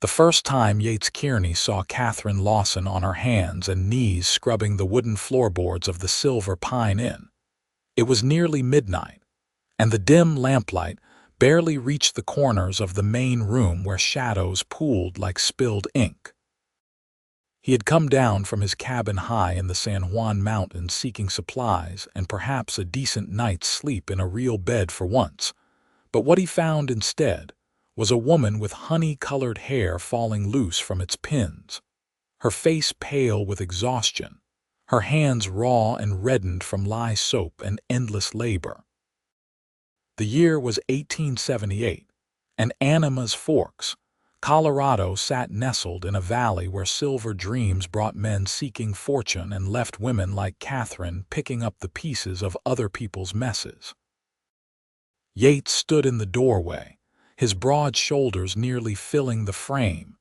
The first time Yates Kearney saw Katherine Lawson on her hands and knees scrubbing the wooden floorboards of the Silver Pine Inn. It was nearly midnight, and the dim lamplight barely reached the corners of the main room where shadows pooled like spilled ink. He had come down from his cabin high in the San Juan Mountains seeking supplies and perhaps a decent night's sleep in a real bed for once. But what he found instead was a woman with honey-colored hair falling loose from its pins, her face pale with exhaustion, her hands raw and reddened from lye soap and endless labor. The year was 1878, and Animas Forks, Colorado sat nestled in a valley where silver dreams brought men seeking fortune and left women like Katherine picking up the pieces of other people's messes. Yates stood in the doorway, his broad shoulders nearly filling the frame,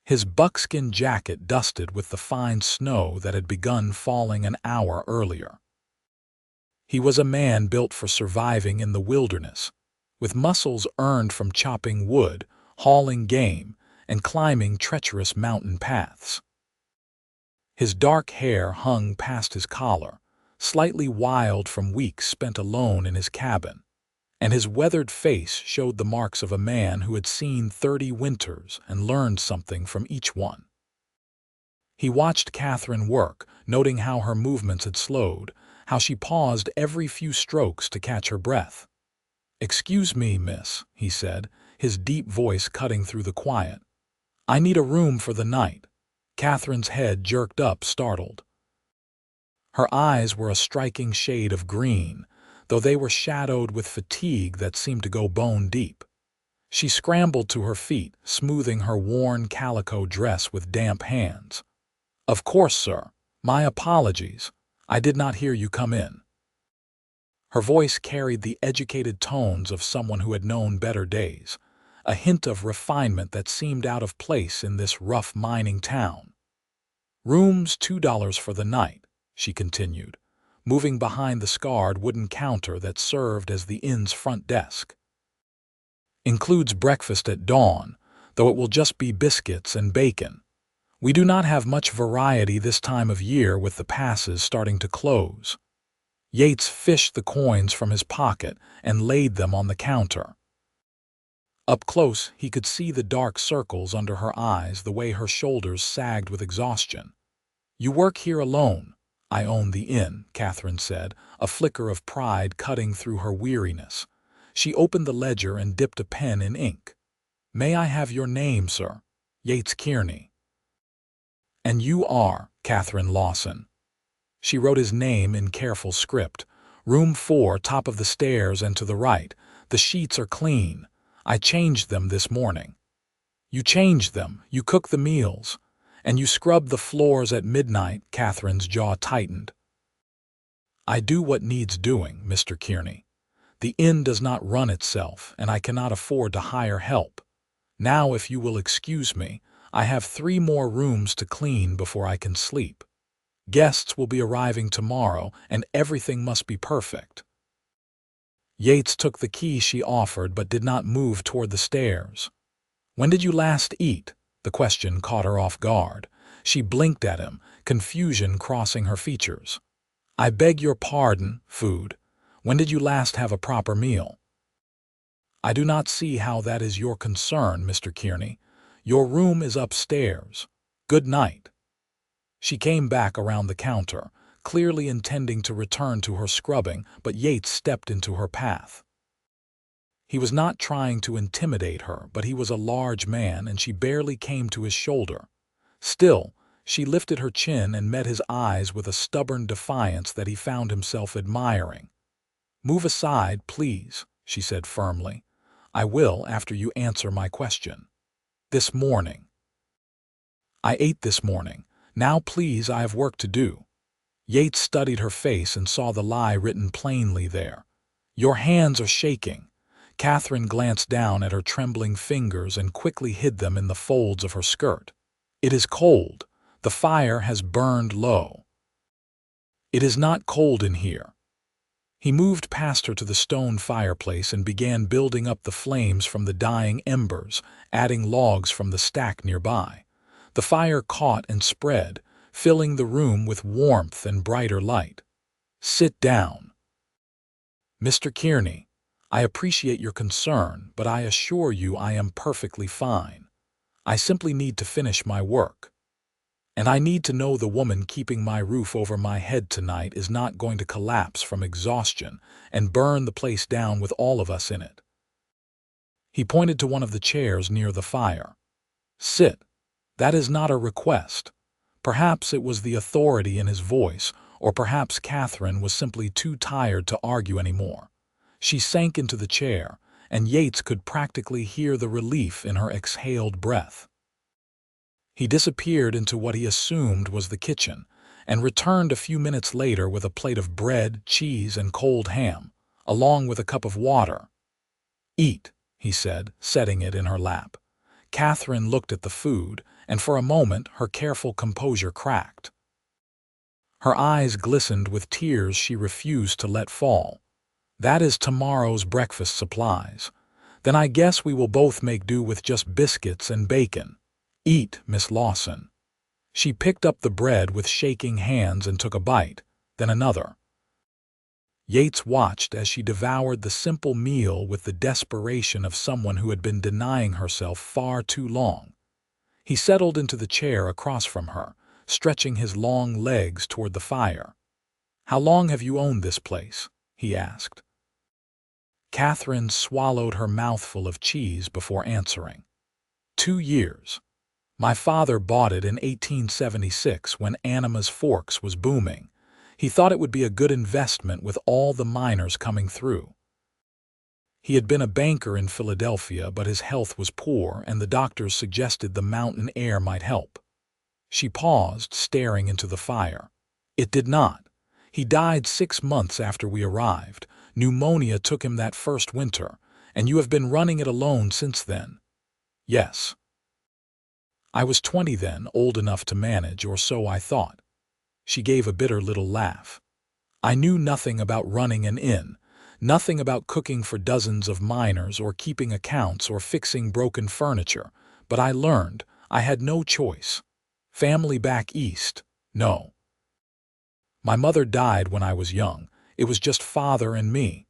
his buckskin jacket dusted with the fine snow that had begun falling an hour earlier. He was a man built for surviving in the wilderness, with muscles earned from chopping wood, hauling game, and climbing treacherous mountain paths. His dark hair hung past his collar, slightly wild from weeks spent alone in his cabin, and his weathered face showed the marks of a man who had seen 30 winters and learned something from each one. He watched Katherine work, noting how her movements had slowed, how she paused every few strokes to catch her breath. "Excuse me, miss," he said, his deep voice cutting through the quiet. "I need a room for the night." Katherine's head jerked up, startled. Her eyes were a striking shade of green, though they were shadowed with fatigue that seemed to go bone deep. She scrambled to her feet, smoothing her worn calico dress with damp hands. "Of course, sir. My apologies. I did not hear you come in." Her voice carried the educated tones of someone who had known better days, a hint of refinement that seemed out of place in this rough mining town. "Room's $2 for the night," she continued, moving behind the scarred wooden counter that served as the inn's front desk. "Includes breakfast at dawn, though it will just be biscuits and bacon. We do not have much variety this time of year with the passes starting to close." Yates fished the coins from his pocket and laid them on the counter. Up close, he could see the dark circles under her eyes, the way her shoulders sagged with exhaustion. "You work here alone." "I own the inn," Katherine said, a flicker of pride cutting through her weariness. She opened the ledger and dipped a pen in ink. "May I have your name, sir?" "Yates Kearney." "And you are Katherine Lawson." She wrote his name in careful script. "Room 4, top of the stairs and to the right. The sheets are clean. I changed them this morning." "You changed them, you cook the meals, and you scrub the floors at midnight." Katherine's jaw tightened. "I do what needs doing, Mr. Kearney. The inn does not run itself, and I cannot afford to hire help. Now, if you will excuse me, I have 3 more rooms to clean before I can sleep. Guests will be arriving tomorrow, and everything must be perfect." Yates took the key she offered but did not move toward the stairs. "When did you last eat?" The question caught her off guard. She blinked at him, confusion crossing her features. "I beg your pardon, food. When did you last have a proper meal?" "I do not see how that is your concern, Mr. Kearney. Your room is upstairs. Good night." She came back around the counter, clearly intending to return to her scrubbing, but Yates stepped into her path. He was not trying to intimidate her, but he was a large man and she barely came to his shoulder. Still, she lifted her chin and met his eyes with a stubborn defiance that he found himself admiring. "Move aside, please," she said firmly. "I will after you answer my question." "This morning." "I ate this morning. Now please, I have work to do." Yates studied her face and saw the lie written plainly there. "Your hands are shaking." Katherine glanced down at her trembling fingers and quickly hid them in the folds of her skirt. "It is cold. The fire has burned low." "It is not cold in here." He moved past her to the stone fireplace and began building up the flames from the dying embers, adding logs from the stack nearby. The fire caught and spread, filling the room with warmth and brighter light. "Sit down. Mr. Kearney, I appreciate your concern, but I assure you I am perfectly fine. I simply need to finish my work. And I need to know the woman keeping my roof over my head tonight is not going to collapse from exhaustion and burn the place down with all of us in it." He pointed to one of the chairs near the fire. "Sit. That is not a request." Perhaps it was the authority in his voice, or perhaps Katherine was simply too tired to argue anymore. She sank into the chair, and Yates could practically hear the relief in her exhaled breath. He disappeared into what he assumed was the kitchen, and returned a few minutes later with a plate of bread, cheese, and cold ham, along with a cup of water. "Eat," he said, setting it in her lap. Katherine looked at the food, and for a moment her careful composure cracked. Her eyes glistened with tears she refused to let fall. "That is tomorrow's breakfast supplies. Then I guess we will both make do with just biscuits and bacon. Eat, Miss Lawson." She picked up the bread with shaking hands and took a bite, then another. Yates watched as she devoured the simple meal with the desperation of someone who had been denying herself far too long. He settled into the chair across from her, stretching his long legs toward the fire. "How long have you owned this place?" he asked. Katherine swallowed her mouthful of cheese before answering. 2 years. My father bought it in 1876 when Animas Forks was booming. He thought it would be a good investment with all the miners coming through. He had been a banker in Philadelphia, but his health was poor, and the doctors suggested the mountain air might help. She paused, staring into the fire. "It did not. He died 6 months after we arrived. Pneumonia took him that first winter, and you have been running it alone since then." "Yes. I was 20 then, old enough to manage, or so I thought." She gave a bitter little laugh. "I knew nothing about running an inn, nothing about cooking for dozens of miners or keeping accounts or fixing broken furniture, but I learned. I had no choice. Family back east? No. My mother died when I was young. It was just father and me."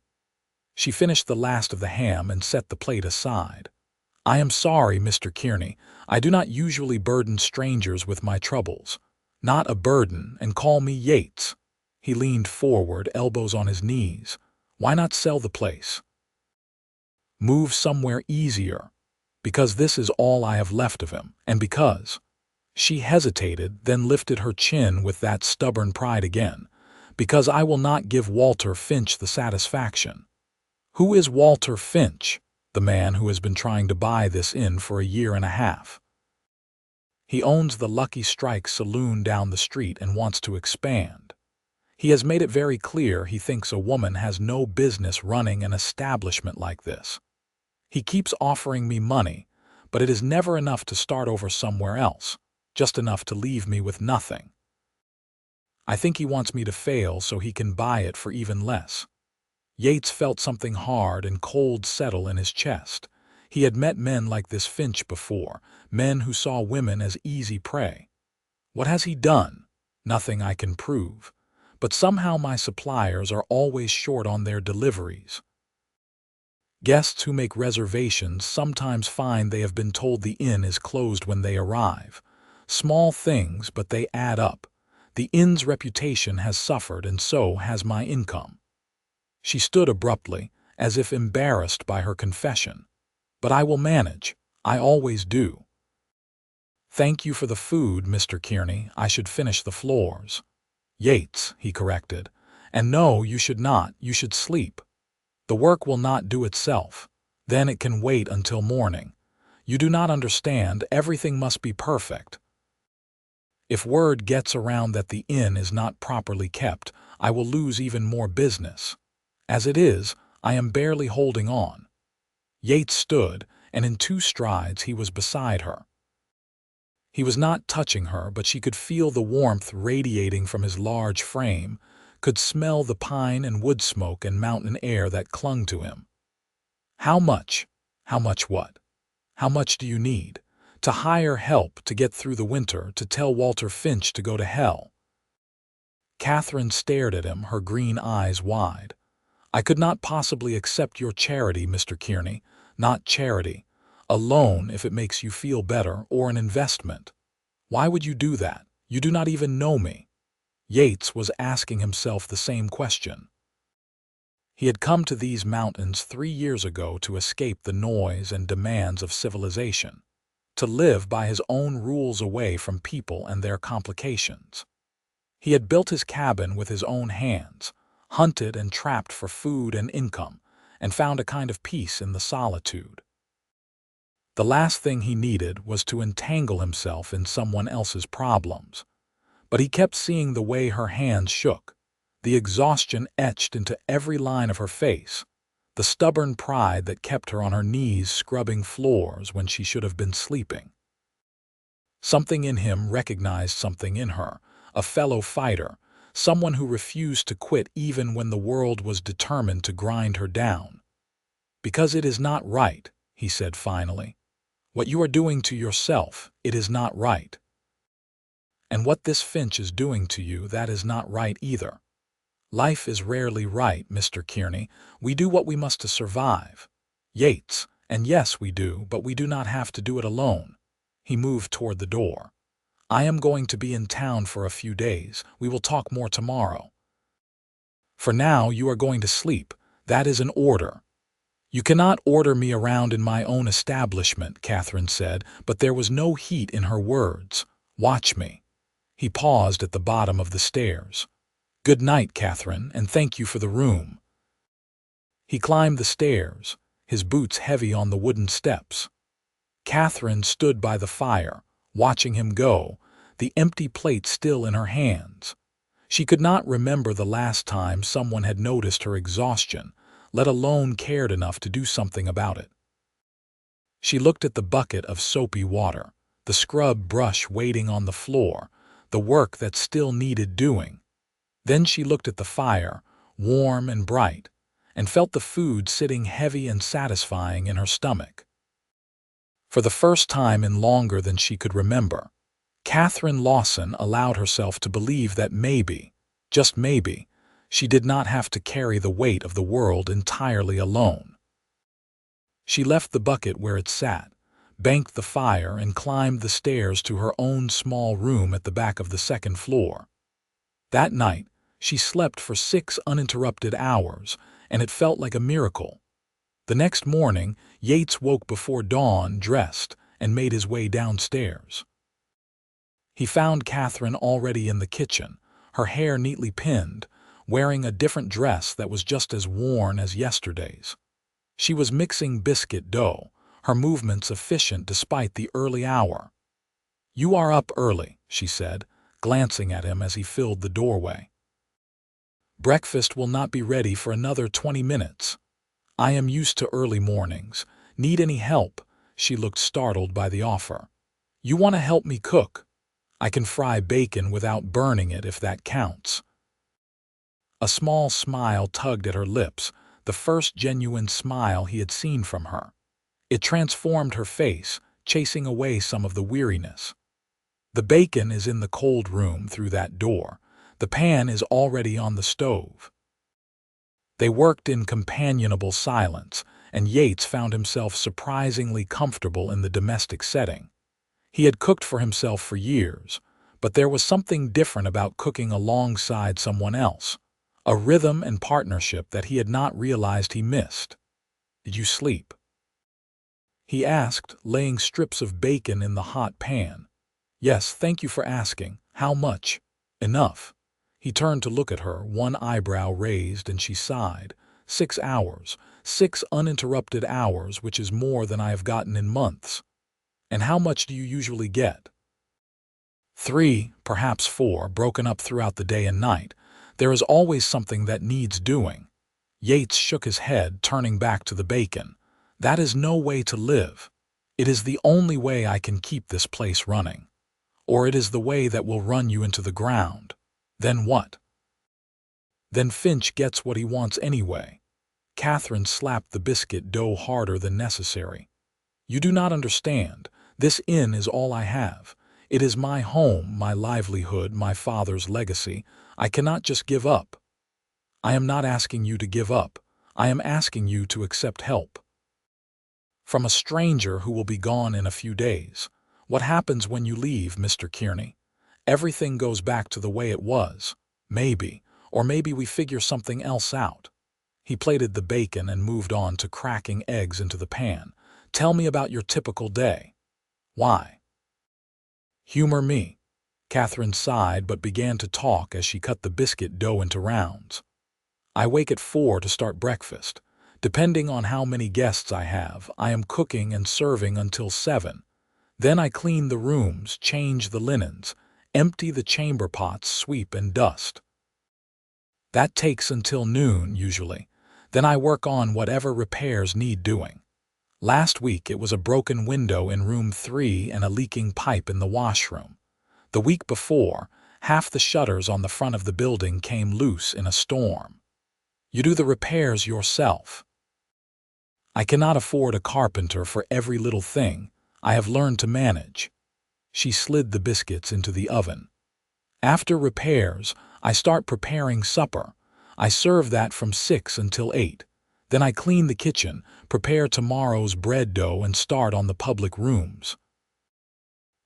She finished the last of the ham and set the plate aside. "I am sorry, Mr. Kearney. I do not usually burden strangers with my troubles. Not a burden, and call me Yates." He leaned forward, elbows on his knees. "Why not sell the place? Move somewhere easier? Because this is all I have left of him, and because—" She hesitated, then lifted her chin with that stubborn pride again. "Because I will not give Walter Finch the satisfaction." "Who is Walter Finch?" "The man who has been trying to buy this inn for a year and a half. He owns the Lucky Strike saloon down the street and wants to expand. He has made it very clear he thinks a woman has no business running an establishment like this. He keeps offering me money, but it is never enough to start over somewhere else, just enough to leave me with nothing. I think he wants me to fail so he can buy it for even less." Yates felt something hard and cold settle in his chest. He had met men like this Finch before, men who saw women as easy prey. "What has he done?" "Nothing I can prove. But somehow my suppliers are always short on their deliveries. Guests who make reservations sometimes find they have been told the inn is closed when they arrive. Small things, but they add up. The inn's reputation has suffered, and so has my income." She stood abruptly, as if embarrassed by her confession. "But I will manage. I always do." "Thank you for the food, Mr. Kearney. I should finish the floors." "Yates," he corrected. "And no, you should not. You should sleep. The work will not do itself. Then it can wait until morning. You do not understand. Everything must be perfect. If word gets around that the inn is not properly kept, I will lose even more business. As it is, I am barely holding on." Yates stood, and in 2 strides he was beside her. He was not touching her, but she could feel the warmth radiating from his large frame, could smell the pine and wood smoke and mountain air that clung to him. "How much? How much what? How much do you need? To hire help to get through the winter, to tell Walter Finch to go to hell?" Katherine stared at him, her green eyes wide. "I could not possibly accept your charity, Mr. Kearney. Not charity. A loan, if it makes you feel better, or an investment. Why would you do that? You do not even know me." Yates was asking himself the same question. He had come to these mountains 3 years ago to escape the noise and demands of civilization, to live by his own rules away from people and their complications. He had built his cabin with his own hands, hunted and trapped for food and income, and found a kind of peace in the solitude. The last thing he needed was to entangle himself in someone else's problems. But he kept seeing the way her hands shook, the exhaustion etched into every line of her face, the stubborn pride that kept her on her knees scrubbing floors when she should have been sleeping. Something in him recognized something in her, a fellow fighter, someone who refused to quit even when the world was determined to grind her down. "Because it is not right," he said finally. "What you are doing to yourself, it is not right. And what this Finch is doing to you, that is not right either. Life is rarely right, Mr. Kearney. We do what we must to survive. Yates, and yes, we do, but we do not have to do it alone." He moved toward the door. "I am going to be in town for a few days. We will talk more tomorrow. For now, you are going to sleep. That is an order." "You cannot order me around in my own establishment," Katherine said, but there was no heat in her words. "Watch me." He paused at the bottom of the stairs. "Good night, Katherine, and thank you for the room." He climbed the stairs, his boots heavy on the wooden steps. Katherine stood by the fire, watching him go, the empty plate still in her hands. She could not remember the last time someone had noticed her exhaustion, let alone cared enough to do something about it. She looked at the bucket of soapy water, the scrub brush waiting on the floor, the work that still needed doing. Then she looked at the fire, warm and bright, and felt the food sitting heavy and satisfying in her stomach. For the first time in longer than she could remember, Katherine Lawson allowed herself to believe that maybe, just maybe, she did not have to carry the weight of the world entirely alone. She left the bucket where it sat, banked the fire, and climbed the stairs to her own small room at the back of the second floor. That night, she slept for 6 uninterrupted hours, and it felt like a miracle. The next morning, Yates woke before dawn, dressed, and made his way downstairs. He found Katherine already in the kitchen, her hair neatly pinned, wearing a different dress that was just as worn as yesterday's. She was mixing biscuit dough, her movements efficient despite the early hour. "You are up early," she said, glancing at him as he filled the doorway. "Breakfast will not be ready for another 20 minutes. I am used to early mornings. Need any help?" She looked startled by the offer. "You want to help me cook? I can fry bacon without burning it if that counts." A small smile tugged at her lips, the first genuine smile he had seen from her. It transformed her face, chasing away some of the weariness. "The bacon is in the cold room through that door. The pan is already on the stove." They worked in companionable silence, and Yates found himself surprisingly comfortable in the domestic setting. He had cooked for himself for years, but there was something different about cooking alongside someone else, a rhythm and partnership that he had not realized he missed. "Did you sleep?" he asked, laying strips of bacon in the hot pan. "Yes, thank you for asking. How much?" "Enough." He turned to look at her, one eyebrow raised, and she sighed. 6 hours, 6 uninterrupted hours, which is more than I have gotten in months." "And how much do you usually get?" 3, perhaps 4, broken up throughout the day and night. There is always something that needs doing. Yates shook his head, turning back to the bacon. "That is no way to live. It is the only way I can keep this place running. Or it is the way that will run you into the ground. Then what?" Then Finch gets what he wants anyway. Katherine slapped the biscuit dough harder than necessary. You do not understand. This inn is all I have. It is my home, my livelihood, my father's legacy. I cannot just give up. I am not asking you to give up. I am asking you to accept help. From a stranger who will be gone in a few days. What happens when you leave, Mr. Kearney? Everything goes back to the way it was. Maybe, or maybe we figure something else out. He plated the bacon and moved on to cracking eggs into the pan. Tell me about your typical day. Why? Humor me. Katherine sighed but began to talk as she cut the biscuit dough into rounds. I wake at 4 to start breakfast. Depending on how many guests I have, I am cooking and serving until 7. Then I clean the rooms, change the linens, empty the chamber pots, sweep and dust. That takes until noon, usually. Then I work on whatever repairs need doing. Last week it was a broken window in room 3 and a leaking pipe in the washroom. The week before, half the shutters on the front of the building came loose in a storm. You do the repairs yourself. I cannot afford a carpenter for every little thing. I have learned to manage. She slid the biscuits into the oven. After repairs, I start preparing supper. I serve that from 6 until 8. Then I clean the kitchen, prepare tomorrow's bread dough and start on the public rooms.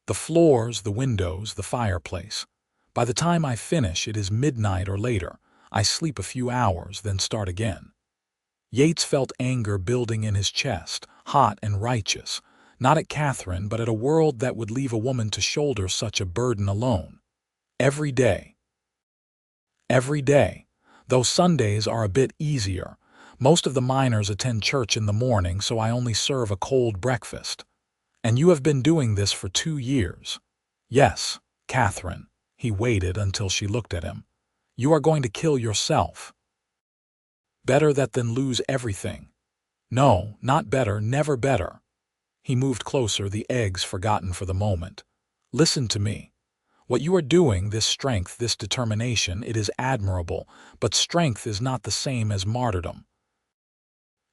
The floors, the windows, the fireplace. By the time I finish, it is midnight or later. I sleep a few hours, then start again. Yates felt anger building in his chest, hot and righteous, not at Katherine, but at a world that would leave a woman to shoulder such a burden alone. Every day. Every day. Though Sundays are a bit easier. Most of the miners attend church in the morning, so I only serve a cold breakfast. And you have been doing this for 2 years. Yes, Katherine. He waited until she looked at him. You are going to kill yourself. Better that than lose everything. No, not better, never better. He moved closer, the eggs forgotten for the moment. Listen to me. What you are doing, this strength, this determination, it is admirable, but strength is not the same as martyrdom.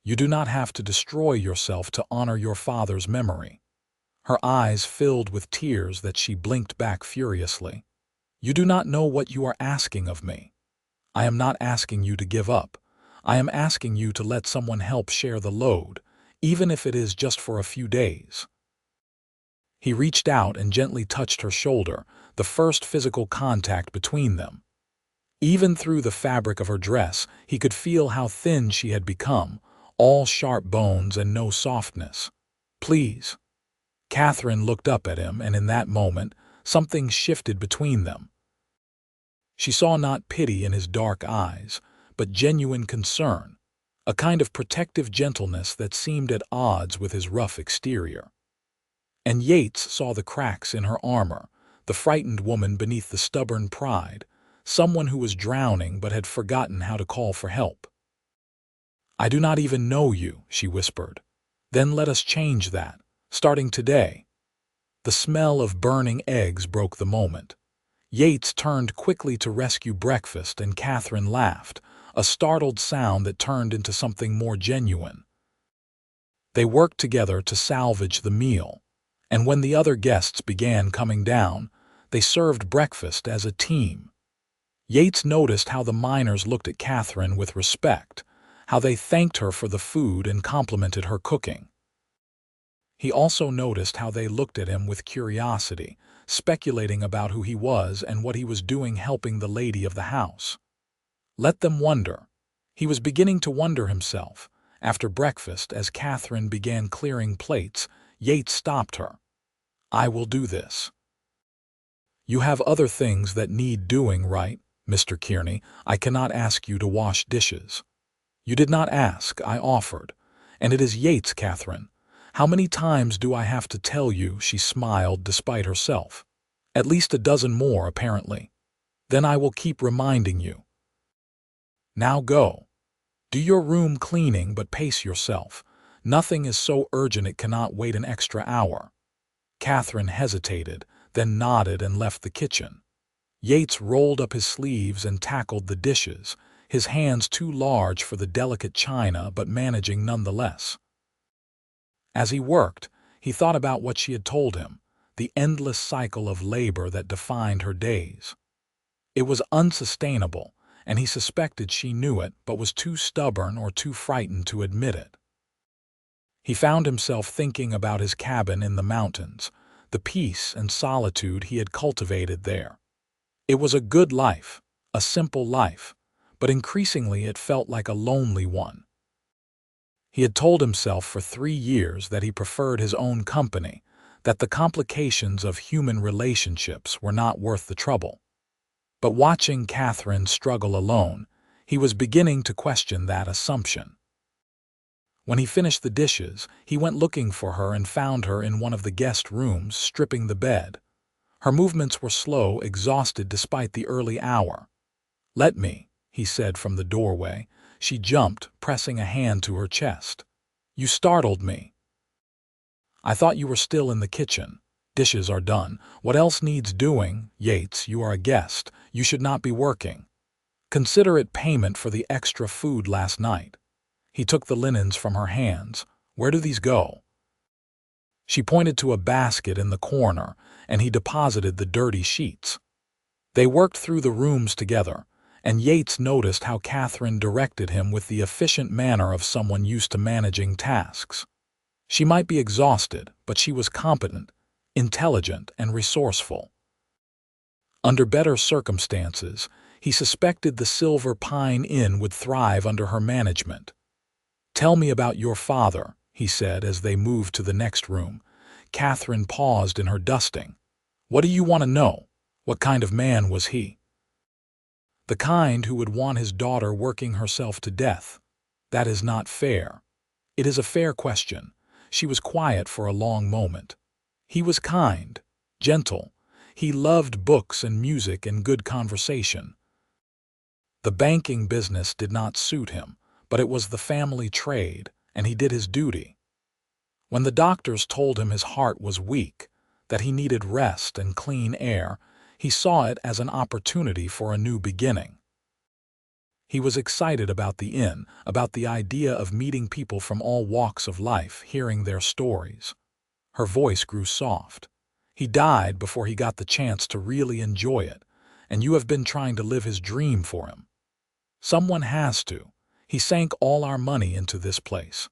You do not have to destroy yourself to honor your father's memory. Her eyes filled with tears that she blinked back furiously. You do not know what you are asking of me. I am not asking you to give up. I am asking you to let someone help share the load, even if it is just for a few days. He reached out and gently touched her shoulder, the first physical contact between them. Even through the fabric of her dress, he could feel how thin she had become, all sharp bones and no softness. Please. Katherine looked up at him, and in that moment, something shifted between them. She saw not pity in his dark eyes, but genuine concern, a kind of protective gentleness that seemed at odds with his rough exterior. And Yates saw the cracks in her armor, the frightened woman beneath the stubborn pride, someone who was drowning but had forgotten how to call for help. I do not even know you, she whispered. Then let us change that, starting today. The smell of burning eggs broke the moment. Yates turned quickly to rescue breakfast, and Katherine laughed, a startled sound that turned into something more genuine. They worked together to salvage the meal, and when the other guests began coming down, they served breakfast as a team. Yates noticed how the miners looked at Katherine with respect, how they thanked her for the food and complimented her cooking. He also noticed how they looked at him with curiosity, speculating about who he was and what he was doing helping the lady of the house. Let them wonder. He was beginning to wonder himself. After breakfast, as Katherine began clearing plates, Yates stopped her. I will do this. You have other things that need doing, right, Mr. Kearney? I cannot ask you to wash dishes. You did not ask, I offered. And it is Yates, Katherine. How many times do I have to tell you? She smiled despite herself. At least a dozen more, apparently. Then I will keep reminding you. Now go. Do your room cleaning, but pace yourself. Nothing is so urgent it cannot wait an extra hour. Katherine hesitated, then nodded and left the kitchen. Yates rolled up his sleeves and tackled the dishes, his hands too large for the delicate china but managing nonetheless. As he worked, he thought about what she had told him, the endless cycle of labor that defined her days. It was unsustainable, and he suspected she knew it but was too stubborn or too frightened to admit it. He found himself thinking about his cabin in the mountains, the peace and solitude he had cultivated there. It was a good life, a simple life, but increasingly it felt like a lonely one. He had told himself for 3 years that he preferred his own company, that the complications of human relationships were not worth the trouble. But watching Katherine struggle alone, he was beginning to question that assumption. When he finished the dishes, he went looking for her and found her in one of the guest rooms stripping the bed. Her movements were slow, exhausted despite the early hour. "Let me," he said from the doorway. She jumped, pressing a hand to her chest. "You startled me." "I thought you were still in the kitchen. Dishes are done. What else needs doing? Yates, you are a guest. You should not be working. Consider it payment for the extra food last night." He took the linens from her hands. "Where do these go?" She pointed to a basket in the corner, and he deposited the dirty sheets. They worked through the rooms together, and Yates noticed how Katherine directed him with the efficient manner of someone used to managing tasks. She might be exhausted, but she was competent, intelligent, and resourceful. Under better circumstances, he suspected the Silver Pine Inn would thrive under her management. "Tell me about your father," he said as they moved to the next room. Katherine paused in her dusting. "What do you want to know? What kind of man was he?" "The kind who would want his daughter working herself to death. That is not fair." "It is a fair question." She was quiet for a long moment. "He was kind, gentle. He loved books and music and good conversation. The banking business did not suit him, but it was the family trade, and he did his duty. When the doctors told him his heart was weak, that he needed rest and clean air, he saw it as an opportunity for a new beginning. He was excited about the inn, about the idea of meeting people from all walks of life, hearing their stories. Her voice grew soft. "He died before he got the chance to really enjoy it, and you have been trying to live his dream for him. Someone has to. He sank all our money into this place.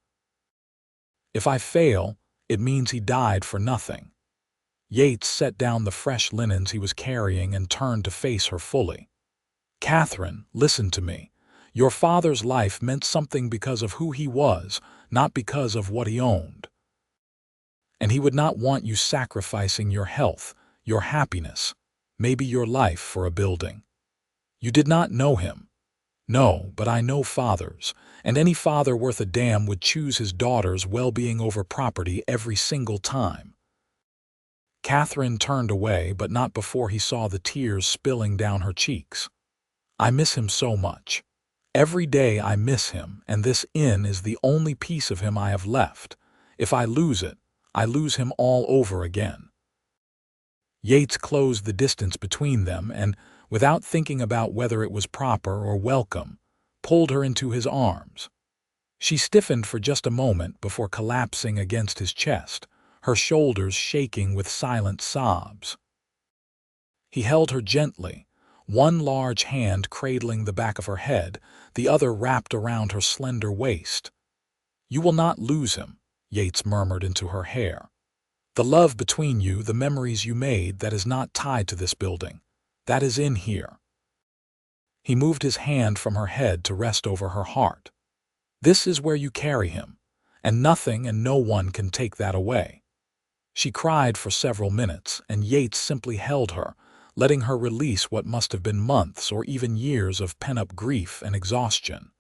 If I fail, it means he died for nothing." Yates set down the fresh linens he was carrying and turned to face her fully. "Katherine, listen to me. Your father's life meant something because of who he was, not because of what he owned. And he would not want you sacrificing your health, your happiness, maybe your life for a building. You did not know him. No, but I know fathers, and any father worth a damn would choose his daughter's well-being over property every single time." Katherine turned away, but not before he saw the tears spilling down her cheeks. "I miss him so much. Every day I miss him, and this inn is the only piece of him I have left. If I lose it, I lose him all over again." Yates closed the distance between them and, without thinking about whether it was proper or welcome, pulled her into his arms. She stiffened for just a moment before collapsing against his chest, her shoulders shaking with silent sobs. He held her gently, one large hand cradling the back of her head, the other wrapped around her slender waist. "You will not lose him," Yates murmured into her hair. "The love between you, the memories you made, that is not tied to this building. That is in here." He moved his hand from her head to rest over her heart. "This is where you carry him, and nothing and no one can take that away." She cried for several minutes, and Yates simply held her, letting her release what must have been months or even years of pent-up grief and exhaustion.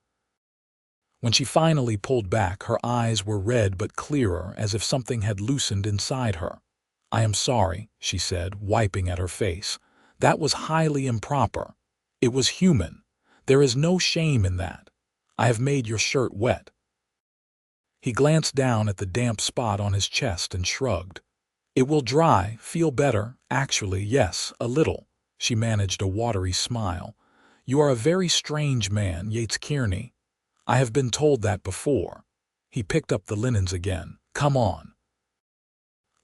When she finally pulled back, her eyes were red but clearer, as if something had loosened inside her. "I am sorry," she said, wiping at her face. "That was highly improper. It was human. There is no shame in that. I have made your shirt wet." He glanced down at the damp spot on his chest and shrugged. "It will dry, feel better, actually, yes, a little." She managed a watery smile. "You are a very strange man, Yates Kearney. I have been told that before." He picked up the linens again. "Come on.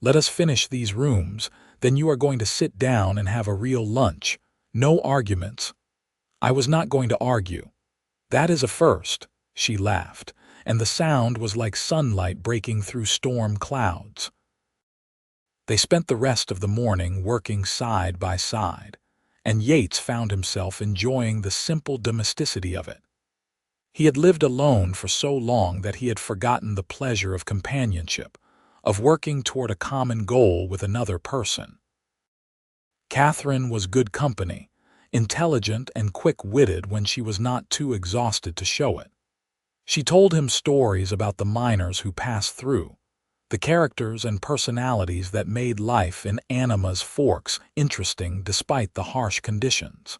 Let us finish these rooms, then you are going to sit down and have a real lunch. No arguments." I was not going to argue. "That is a first," she laughed, and the sound was like sunlight breaking through storm clouds. They spent the rest of the morning working side by side, and Yates found himself enjoying the simple domesticity of it. He had lived alone for so long that he had forgotten the pleasure of companionship, of working toward a common goal with another person. Katherine was good company, intelligent and quick-witted when she was not too exhausted to show it. She told him stories about the miners who passed through, the characters and personalities that made life in Animas Forks interesting despite the harsh conditions.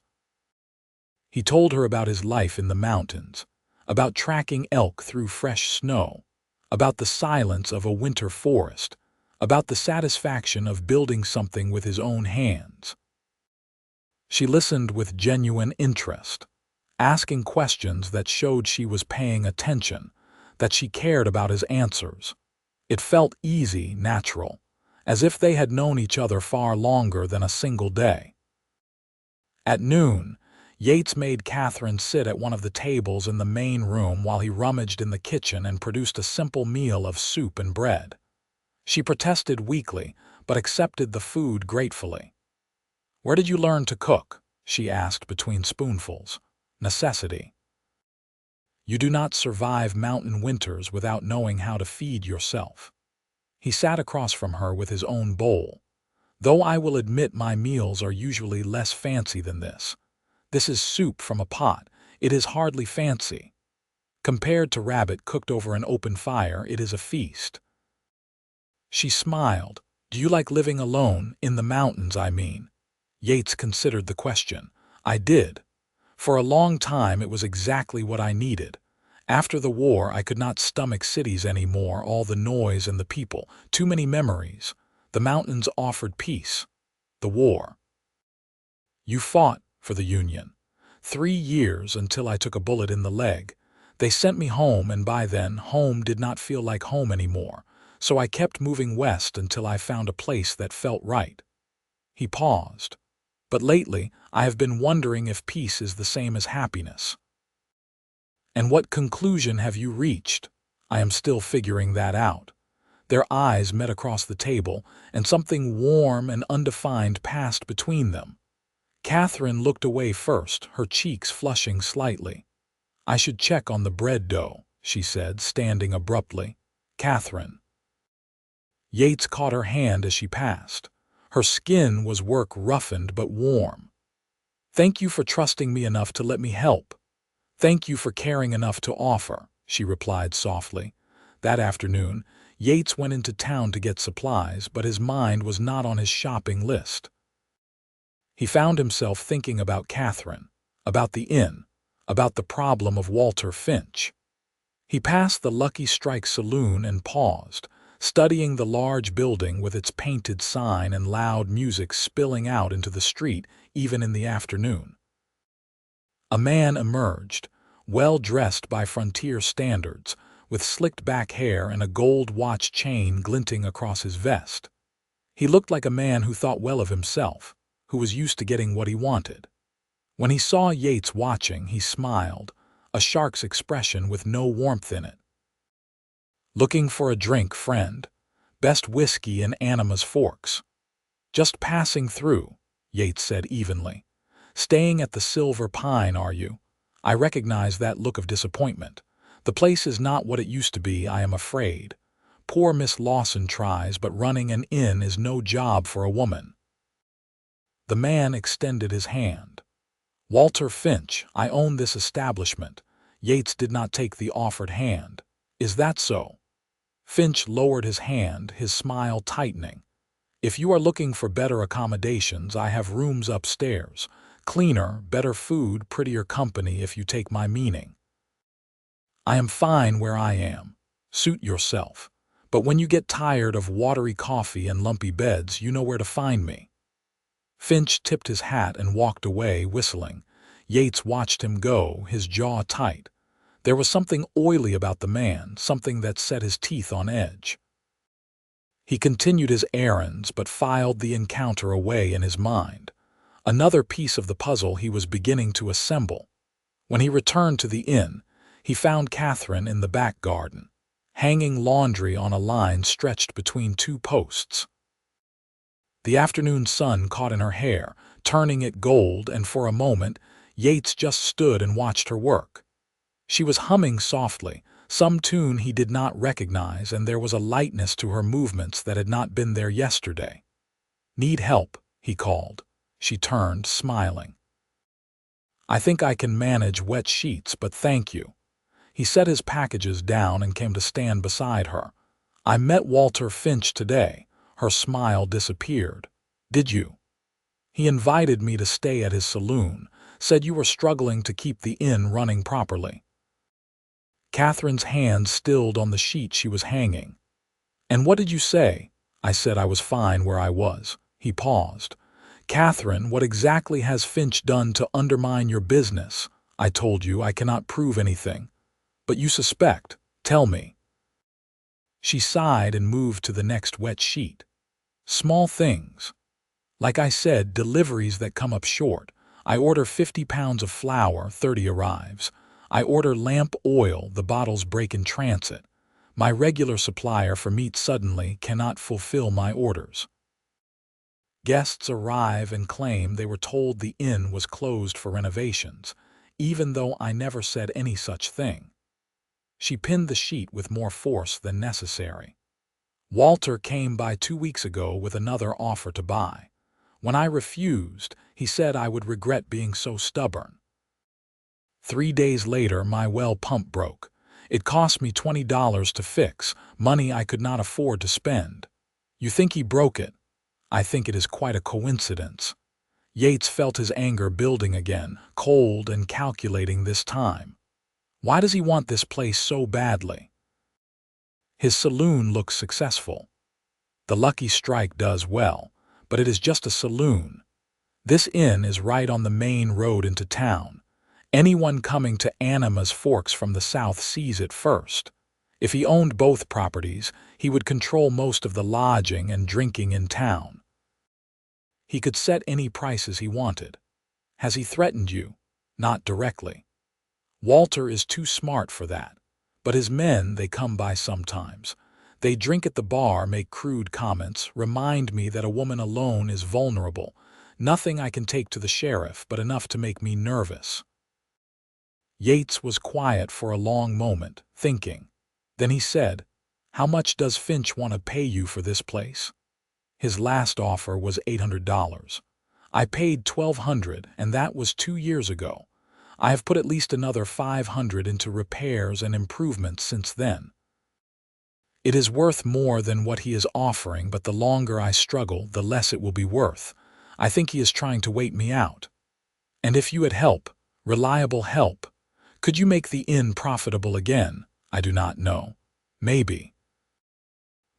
He told her about his life in the mountains, about tracking elk through fresh snow, about the silence of a winter forest, about the satisfaction of building something with his own hands. She listened with genuine interest, asking questions that showed she was paying attention, that she cared about his answers. It felt easy, natural, as if they had known each other far longer than a single day. At noon, Yates made Katherine sit at one of the tables in the main room while he rummaged in the kitchen and produced a simple meal of soup and bread. She protested weakly, but accepted the food gratefully. "Where did you learn to cook?" she asked between spoonfuls. "Necessity. You do not survive mountain winters without knowing how to feed yourself." He sat across from her with his own bowl. "Though I will admit my meals are usually less fancy than this. This is soup from a pot. It is hardly fancy. Compared to rabbit cooked over an open fire, it is a feast." She smiled. "Do you like living alone, in the mountains, I mean?" Yates considered the question. "I did. For a long time it was exactly what I needed. After the war I could not stomach cities anymore, all the noise and the people, too many memories. The mountains offered peace. The war. You fought for the Union. 3 years until I took a bullet in the leg. They sent me home, and by then home did not feel like home anymore, so I kept moving west until I found a place that felt right." He paused. "But lately I have been wondering if peace is the same as happiness." "And what conclusion have you reached?" "I am still figuring that out." Their eyes met across the table, and something warm and undefined passed between them. Katherine looked away first, her cheeks flushing slightly. "I should check on the bread dough," she said, standing abruptly. "Katherine." Yates caught her hand as she passed. Her skin was work-roughened but warm. "Thank you for trusting me enough to let me help. Thank you for caring enough to offer," she replied softly. That afternoon, Yates went into town to get supplies, but his mind was not on his shopping list. He found himself thinking about Katherine, about the inn, about the problem of Walter Finch. He passed the Lucky Strike saloon and paused, studying the large building with its painted sign and loud music spilling out into the street even in the afternoon. A man emerged, well-dressed by frontier standards, with slicked-back hair and a gold watch chain glinting across his vest. He looked like a man who thought well of himself, who was used to getting what he wanted. When he saw Yates watching, he smiled, a shark's expression with no warmth in it. "Looking for a drink, friend? Best whiskey in Animas Forks." "Just passing through," Yates said evenly. "Staying at the Silver Pine, are you?" I recognize that look of disappointment. "The place is not what it used to be, I am afraid. Poor Miss Lawson tries, but running an inn is no job for a woman." The man extended his hand. "Walter Finch, I own this establishment." Yates did not take the offered hand. "Is that so?" Finch lowered his hand, his smile tightening. "If you are looking for better accommodations, I have rooms upstairs. Cleaner, better food, prettier company, if you take my meaning." "I am fine where I am. Suit yourself. But when you get tired of watery coffee and lumpy beds, you know where to find me." Finch tipped his hat and walked away, whistling. Yates watched him go, his jaw tight. There was something oily about the man, something that set his teeth on edge. He continued his errands, but filed the encounter away in his mind. Another piece of the puzzle he was beginning to assemble. When he returned to the inn, he found Katherine in the back garden, hanging laundry on a line stretched between two posts. The afternoon sun caught in her hair, turning it gold, and for a moment, Yates just stood and watched her work. She was humming softly, some tune he did not recognize, and there was a lightness to her movements that had not been there yesterday. "Need help?" he called. She turned, smiling. "I think I can manage wet sheets, but thank you." He set his packages down and came to stand beside her. "I met Walter Finch today." Her smile disappeared. "Did you?" "He invited me to stay at his saloon, said you were struggling to keep the inn running properly." Katherine's hand stilled on the sheet she was hanging. "And what did you say?" "I said I was fine where I was." He paused. "Katherine, what exactly has Finch done to undermine your business?" "I told you I cannot prove anything." "But you suspect. Tell me." She sighed and moved to the next wet sheet. "Small things. Like I said, deliveries that come up short. I order 50 pounds of flour, 30 arrives. I order lamp oil, the bottles break in transit. My regular supplier for meat suddenly cannot fulfill my orders. Guests arrive and claim they were told the inn was closed for renovations, even though I never said any such thing." She pinned the sheet with more force than necessary. "Walter came by 2 weeks ago with another offer to buy. When I refused, he said I would regret being so stubborn. 3 days later, my well pump broke. It cost me $20 to fix, money I could not afford to spend. You think he broke it? I think it is quite a coincidence." Yates felt his anger building again, cold and calculating this time. Why does he want this place so badly? His saloon looks successful. The Lucky Strike does well, but it is just a saloon. This inn is right on the main road into town. Anyone coming to Animas Forks from the south sees it first. If he owned both properties, he would control most of the lodging and drinking in town. He could set any prices he wanted. Has he threatened you? Not directly. Walter is too smart for that. But his men, they come by sometimes. They drink at the bar, make crude comments, remind me that a woman alone is vulnerable. Nothing I can take to the sheriff, but enough to make me nervous. Yates was quiet for a long moment, thinking. Then he said, "How much does Finch want to pay you for this place?" "His last offer was $800. I paid $1,200, and that was 2 years ago. I have put at least another $500 into repairs and improvements since then. It is worth more than what he is offering, but the longer I struggle, the less it will be worth. I think he is trying to wait me out. And if you had help, reliable help, could you make the inn profitable again? I do not know. Maybe.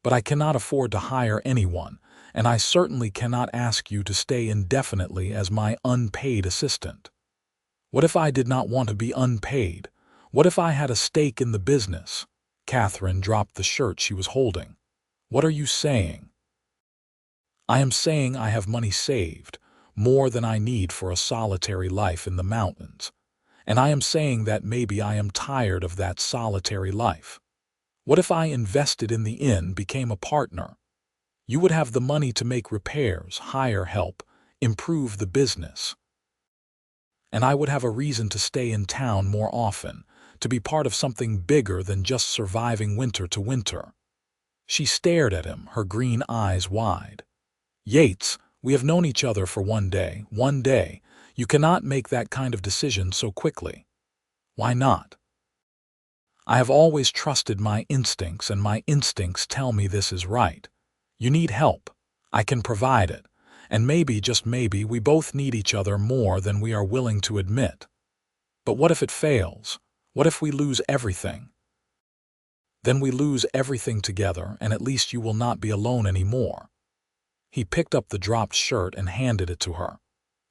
But I cannot afford to hire anyone, and I certainly cannot ask you to stay indefinitely as my unpaid assistant. What if I did not want to be unpaid? What if I had a stake in the business?" Katherine dropped the shirt she was holding. "What are you saying?" "I am saying I have money saved, more than I need for a solitary life in the mountains. And I am saying that maybe I am tired of that solitary life. What if I invested in the inn, became a partner? You would have the money to make repairs, hire help, improve the business. And I would have a reason to stay in town more often, to be part of something bigger than just surviving winter to winter." She stared at him, her green eyes wide. "Yates, we have known each other for 1 day. 1 day. You cannot make that kind of decision so quickly." "Why not?" "I have always trusted my instincts, and my instincts tell me this is right. You need help. I can provide it. And maybe, just maybe, we both need each other more than we are willing to admit. But what if it fails? What if we lose everything?" "Then we lose everything together, and at least you will not be alone anymore." He picked up the dropped shirt and handed it to her.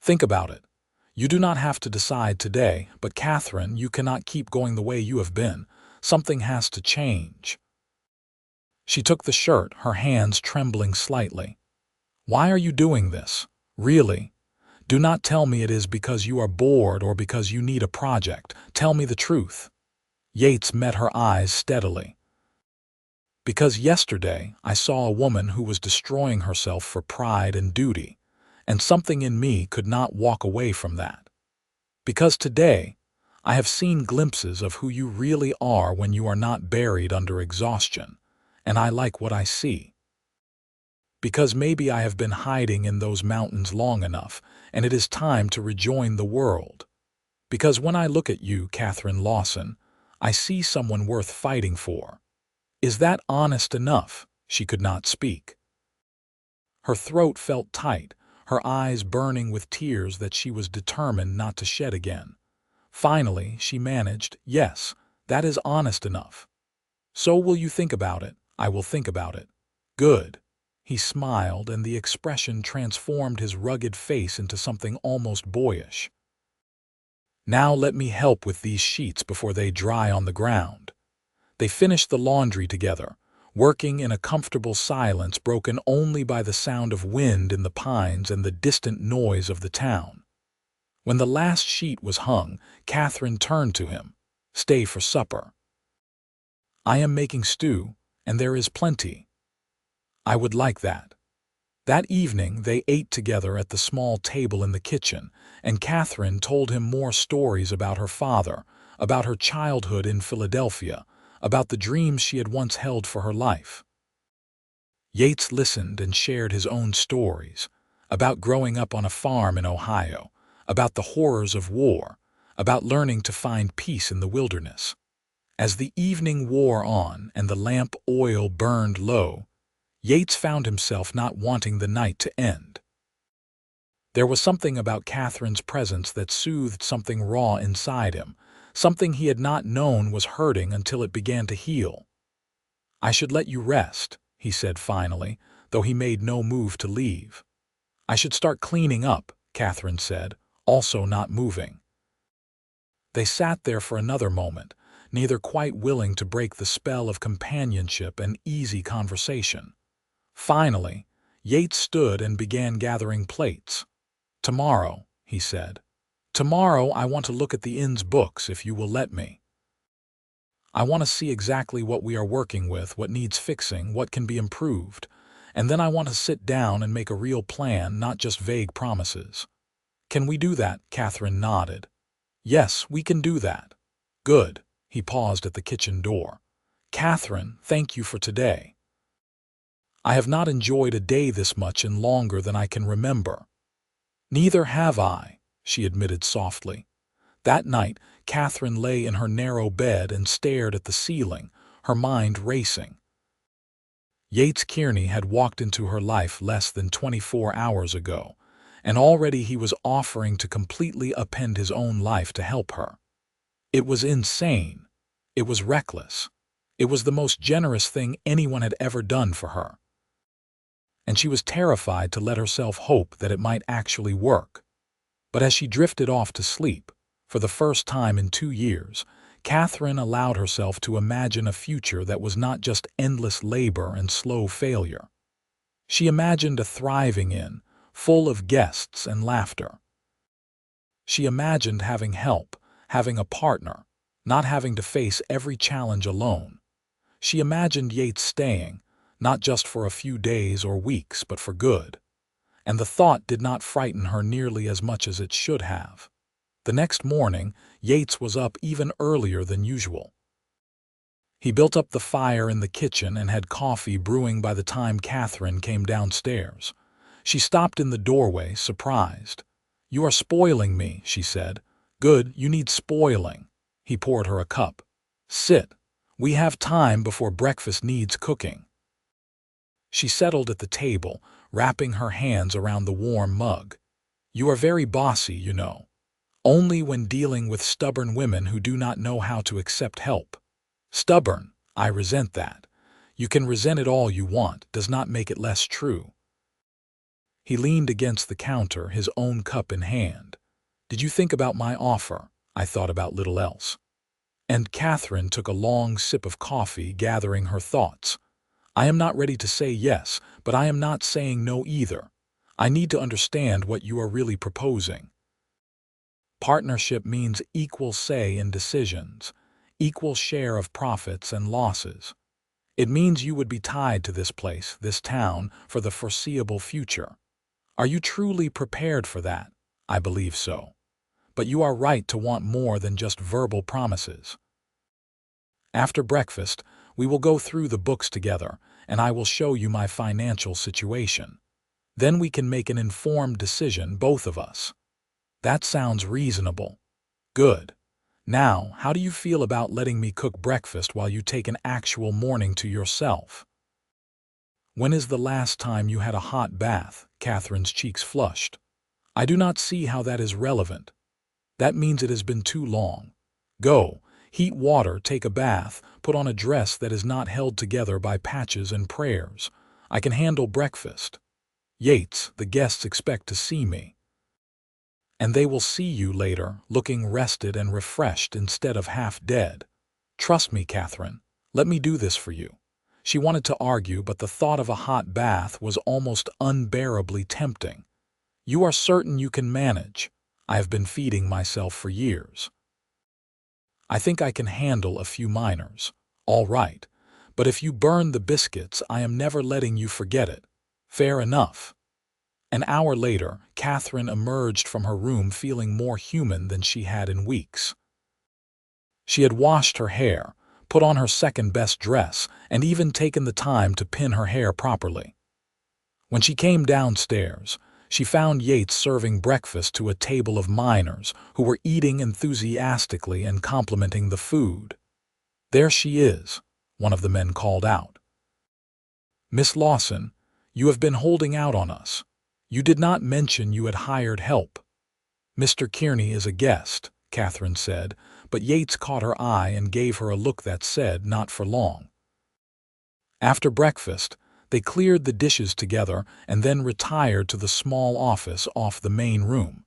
"Think about it. You do not have to decide today, but Katherine, you cannot keep going the way you have been. Something has to change." She took the shirt, her hands trembling slightly. "Why are you doing this? Really? Do not tell me it is because you are bored or because you need a project. Tell me the truth." Yates met her eyes steadily. "Because yesterday I saw a woman who was destroying herself for pride and duty, and something in me could not walk away from that. Because today I have seen glimpses of who you really are when you are not buried under exhaustion, and I like what I see. Because maybe I have been hiding in those mountains long enough, and it is time to rejoin the world. Because when I look at you, Katherine Lawson, I see someone worth fighting for. Is that honest enough?" She could not speak. Her throat felt tight, her eyes burning with tears that she was determined not to shed again. Finally, she managed, "Yes, that is honest enough. So will you think about it?" "I will think about it." "Good." He smiled, and the expression transformed his rugged face into something almost boyish. "Now let me help with these sheets before they dry on the ground." They finished the laundry together, working in a comfortable silence broken only by the sound of wind in the pines and the distant noise of the town. When the last sheet was hung, Katherine turned to him. "Stay for supper. I am making stew, and there is plenty. I would like that." That evening they ate together at the small table in the kitchen, and Katherine told him more stories about her father, about her childhood in Philadelphia, about the dreams she had once held for her life. Yates listened and shared his own stories, about growing up on a farm in Ohio, about the horrors of war, about learning to find peace in the wilderness. As the evening wore on and the lamp oil burned low, Yates found himself not wanting the night to end. There was something about Katherine's presence that soothed something raw inside him, something he had not known was hurting until it began to heal. "I should let you rest," he said finally, though he made no move to leave. "I should start cleaning up," Katherine said, also not moving. They sat there for another moment, neither quite willing to break the spell of companionship and easy conversation. Finally, Yates stood and began gathering plates. "Tomorrow," he said. "Tomorrow I want to look at the inn's books if you will let me. I want to see exactly what we are working with, what needs fixing, what can be improved, and then I want to sit down and make a real plan, not just vague promises." "Can we do that?" Katherine nodded. "Yes, we can do that." "Good." He paused at the kitchen door. "Katherine, thank you for today. I have not enjoyed a day this much in longer than I can remember." "Neither have I," she admitted softly. That night, Katherine lay in her narrow bed and stared at the ceiling, her mind racing. Yates Kearney had walked into her life less than 24 hours ago, and already he was offering to completely upend his own life to help her. It was insane. It was reckless. It was the most generous thing anyone had ever done for her. And she was terrified to let herself hope that it might actually work. But as she drifted off to sleep, for the first time in 2 years, Katherine allowed herself to imagine a future that was not just endless labor and slow failure. She imagined a thriving inn, full of guests and laughter. She imagined having help, having a partner, not having to face every challenge alone. She imagined Yates staying, not just for a few days or weeks, but for good. And the thought did not frighten her nearly as much as it should have. The next morning, Yates was up even earlier than usual. He built up the fire in the kitchen and had coffee brewing by the time Katherine came downstairs. She stopped in the doorway, surprised. "You are spoiling me," she said. "Good, you need spoiling." He poured her a cup. "Sit. We have time before breakfast needs cooking." She settled at the table, wrapping her hands around the warm mug. "You are very bossy, you know. Only when dealing with stubborn women who do not know how to accept help." "Stubborn? I resent that. You can resent it all you want, does not make it less true." He leaned against the counter, his own cup in hand. Did you think about my offer? I thought about little else. And Katherine took a long sip of coffee, gathering her thoughts. I am not ready to say yes, but I am not saying no either. I need to understand what you are really proposing. Partnership means equal say in decisions, equal share of profits and losses. It means you would be tied to this place, this town, for the foreseeable future. Are you truly prepared for that? I believe so. But you are right to want more than just verbal promises. After breakfast, we will go through the books together, and I will show you my financial situation. Then we can make an informed decision, both of us. That sounds reasonable. Good. Now, how do you feel about letting me cook breakfast while you take an actual morning to yourself? When is the last time you had a hot bath? Catherine's cheeks flushed. I do not see how that is relevant. That means it has been too long. Go, heat water, take a bath, put on a dress that is not held together by patches and prayers. I can handle breakfast. Yates, the guests expect to see me. And they will see you later, looking rested and refreshed instead of half dead. Trust me, Katherine. Let me do this for you. She wanted to argue, but the thought of a hot bath was almost unbearably tempting. You are certain you can manage? I have been feeding myself for years. I think I can handle a few minors. All right. But if you burn the biscuits, I am never letting you forget it. Fair enough. An hour later, Katherine emerged from her room feeling more human than she had in weeks. She had washed her hair, put on her second-best dress, and even taken the time to pin her hair properly. When she came downstairs, she found Yates serving breakfast to a table of miners who were eating enthusiastically and complimenting the food. "There she is," one of the men called out. "Miss Lawson, you have been holding out on us. You did not mention you had hired help." "Mr. Kearney is a guest," Katherine said, but Yates caught her eye and gave her a look that said, "Not for long." After breakfast, they cleared the dishes together and then retired to the small office off the main room.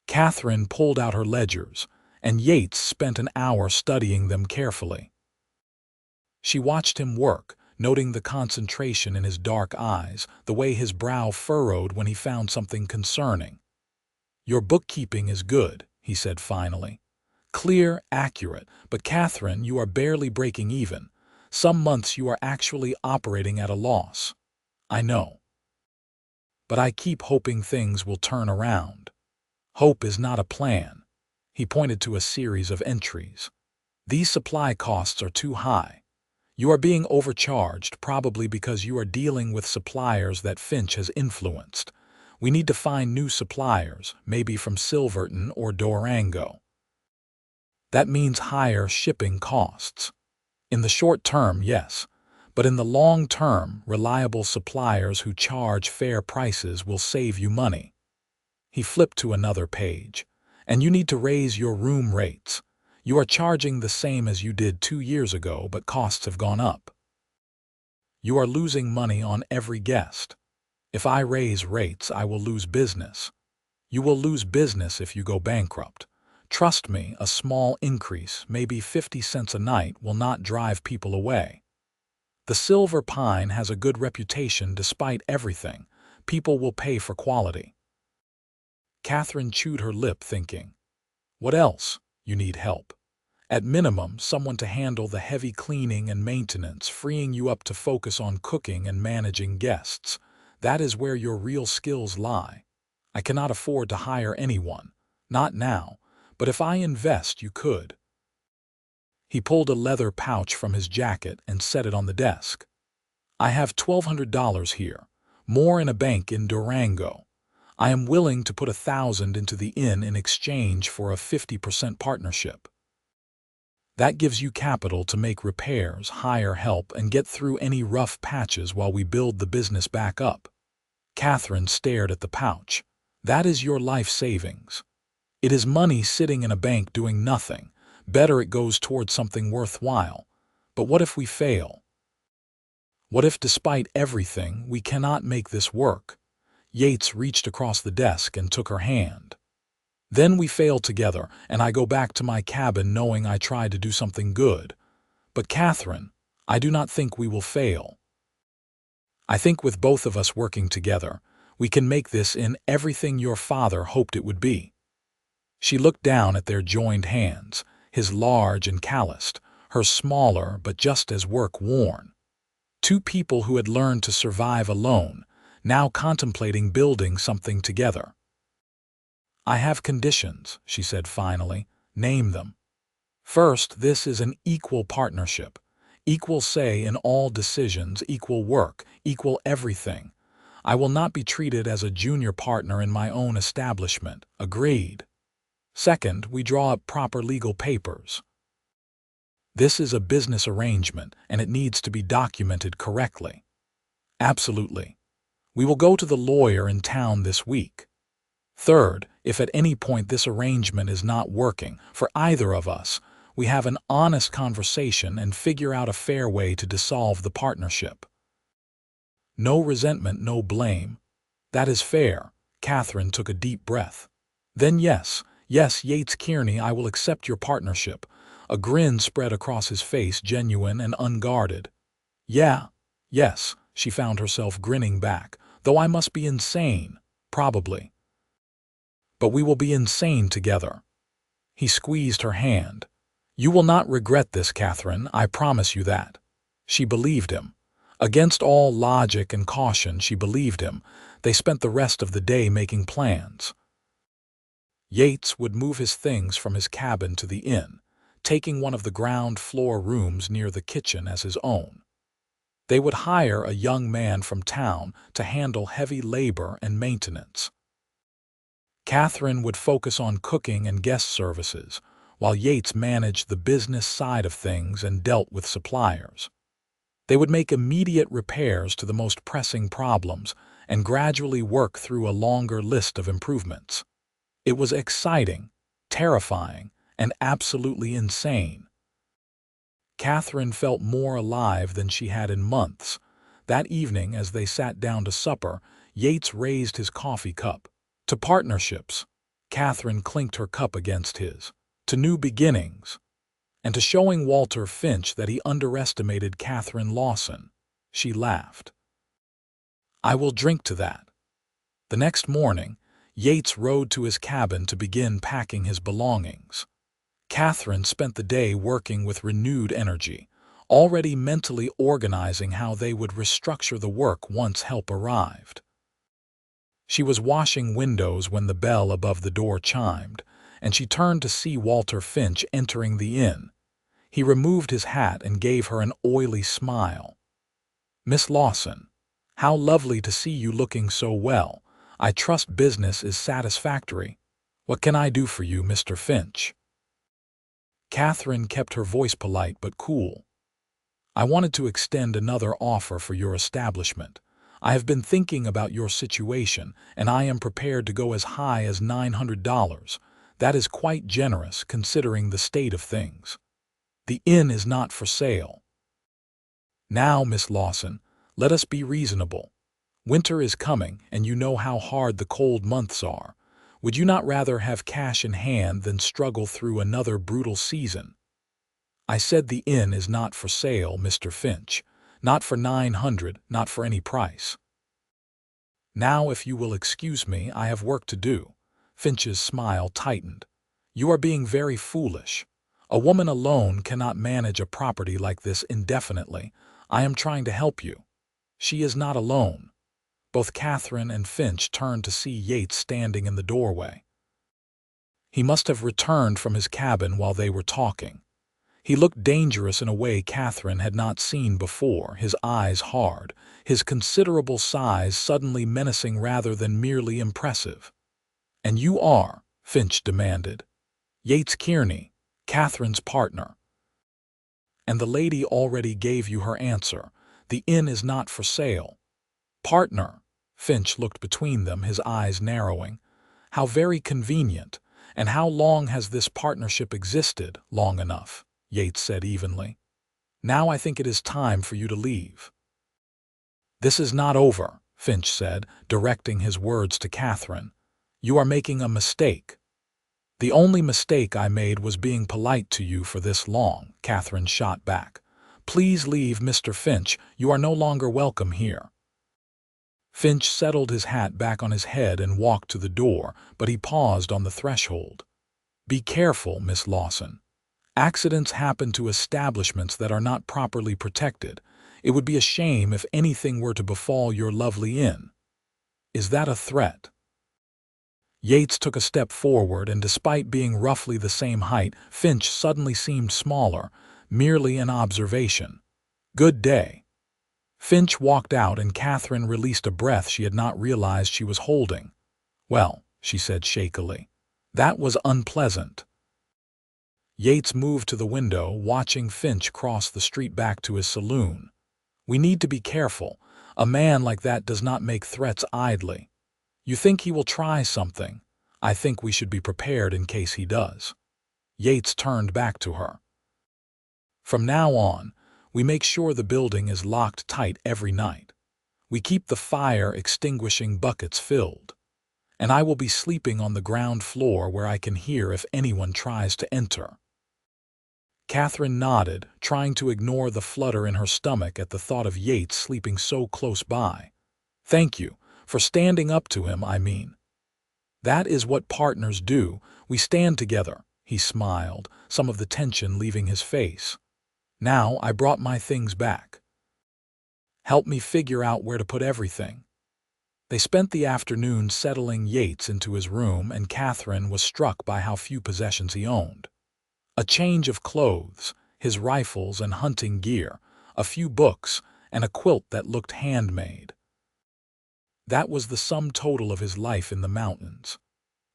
Katherine pulled out her ledgers, and Yates spent an hour studying them carefully. She watched him work, noting the concentration in his dark eyes, the way his brow furrowed when he found something concerning. "Your bookkeeping is good," he said finally. "Clear, accurate, but Katherine, you are barely breaking even. Some months you are actually operating at a loss." "I know. But I keep hoping things will turn around." "Hope is not a plan." He pointed to a series of entries. "These supply costs are too high. You are being overcharged, probably because you are dealing with suppliers that Finch has influenced. We need to find new suppliers, maybe from Silverton or Durango. That means higher shipping costs. In the short term, yes, but in the long term, reliable suppliers who charge fair prices will save you money." He flipped to another page. "And you need to raise your room rates. You are charging the same as you did 2 years ago, but costs have gone up. You are losing money on every guest. If I raise rates, I will lose business. You will lose business if you go bankrupt. Trust me, a small increase, maybe 50 cents a night, will not drive people away. The Silver Pine has a good reputation despite everything. People will pay for quality." Katherine chewed her lip, thinking, "What else? You need help. At minimum, someone to handle the heavy cleaning and maintenance, freeing you up to focus on cooking and managing guests. That is where your real skills lie. I cannot afford to hire anyone. Not now, but if I invest, you could." He pulled a leather pouch from his jacket and set it on the desk. "I have $1,200 here, more in a bank in Durango. I am willing to put 1,000 into the inn in exchange for a 50% partnership. That gives you capital to make repairs, hire help, and get through any rough patches while we build the business back up." Katherine stared at the pouch. "That is your life savings. It is money sitting in a bank doing nothing. Better it goes towards something worthwhile. But what if we fail? What if, despite everything, we cannot make this work?" Yates reached across the desk and took her hand. Then we fail together, and I go back to my cabin knowing I tried to do something good. But Katherine, I do not think we will fail. I think with both of us working together, we can make this in everything your father hoped it would be. She looked down at their joined hands, his large and calloused, hers smaller but just as work-worn. Two people who had learned to survive alone, now contemplating building something together. I have conditions, she said finally. Name them. First, this is an equal partnership. Equal say in all decisions, equal work, equal everything. I will not be treated as a junior partner in my own establishment. Agreed. Second, we draw up proper legal papers. This is a business arrangement, and it needs to be documented correctly. Absolutely. We will go to the lawyer in town this week. Third, if at any point this arrangement is not working for either of us, we have an honest conversation and figure out a fair way to dissolve the partnership. No resentment, no blame. That is fair. Katherine took a deep breath. Then yes, Yates Kearney, I will accept your partnership. A grin spread across his face, genuine and unguarded. Yes, she found herself grinning back, though I must be insane, probably. But we will be insane together. He squeezed her hand. You will not regret this, Katherine, I promise you that. She believed him. Against all logic and caution, she believed him. They spent the rest of the day making plans. Yates would move his things from his cabin to the inn, taking one of the ground floor rooms near the kitchen as his own. They would hire a young man from town to handle heavy labor and maintenance. Katherine would focus on cooking and guest services, while Yates managed the business side of things and dealt with suppliers. They would make immediate repairs to the most pressing problems and gradually work through a longer list of improvements. It was exciting, terrifying, and absolutely insane. Katherine felt more alive than she had in months. That evening, as they sat down to supper, Yates raised his coffee cup. To partnerships, Katherine clinked her cup against his. To new beginnings, and to showing Walter Finch that he underestimated Katherine Lawson. She laughed. I will drink to that. The next morning, Yates rode to his cabin to begin packing his belongings. Katherine spent the day working with renewed energy, already mentally organizing how they would restructure the work once help arrived. She was washing windows when the bell above the door chimed, and she turned to see Walter Finch entering the inn. He removed his hat and gave her an oily smile. Miss Lawson, how lovely to see you looking so well. I trust business is satisfactory. What can I do for you, Mr. Finch? Katherine kept her voice polite but cool. I wanted to extend another offer for your establishment. I have been thinking about your situation, and I am prepared to go as high as $900. That is quite generous considering the state of things. The inn is not for sale. Now, Miss Lawson, let us be reasonable. Winter is coming, and you know how hard the cold months are. Would you not rather have cash in hand than struggle through another brutal season? I said the inn is not for sale, Mr. Finch. Not for $900, not for any price. Now, if you will excuse me, I have work to do. Finch's smile tightened. You are being very foolish. A woman alone cannot manage a property like this indefinitely. I am trying to help you. She is not alone. Both Katherine and Finch turned to see Yates standing in the doorway. He must have returned from his cabin while they were talking. He looked dangerous in a way Katherine had not seen before, his eyes hard, his considerable size suddenly menacing rather than merely impressive. And you are, Finch demanded. Yates Kearney, Katherine's partner. And the lady already gave you her answer. The inn is not for sale. Partner. Finch looked between them, his eyes narrowing. How very convenient. And how long has this partnership existed? Long enough, Yates said evenly. Now I think it is time for you to leave. This is not over, Finch said, directing his words to Katherine. You are making a mistake. "The only mistake I made was being polite to you for this long," Katherine shot back. "Please leave, Mr. Finch. You are no longer welcome here." Finch settled his hat back on his head and walked to the door, but he paused on the threshold. "Be careful, Miss Lawson. Accidents happen to establishments that are not properly protected. It would be a shame if anything were to befall your lovely inn." "Is that a threat?" Yates took a step forward, and despite being roughly the same height, Finch suddenly seemed smaller, merely an observation. "Good day." Finch walked out, and Katherine released a breath she had not realized she was holding. "Well," she said shakily, "that was unpleasant." Yates moved to the window, watching Finch cross the street back to his saloon. "We need to be careful. A man like that does not make threats idly. You think he will try something? I think we should be prepared in case he does." Yates turned back to her. "From now on, we make sure the building is locked tight every night. We keep the fire extinguishing buckets filled. And I will be sleeping on the ground floor where I can hear if anyone tries to enter." Katherine nodded, trying to ignore the flutter in her stomach at the thought of Yates sleeping so close by. "Thank you, for standing up to him, I mean." "That is what partners do. We stand together," he smiled, some of the tension leaving his face. "Now I brought my things back. Help me figure out where to put everything." They spent the afternoon settling Yates into his room, and Katherine was struck by how few possessions he owned. A change of clothes, his rifles and hunting gear, a few books, and a quilt that looked handmade. That was the sum total of his life in the mountains.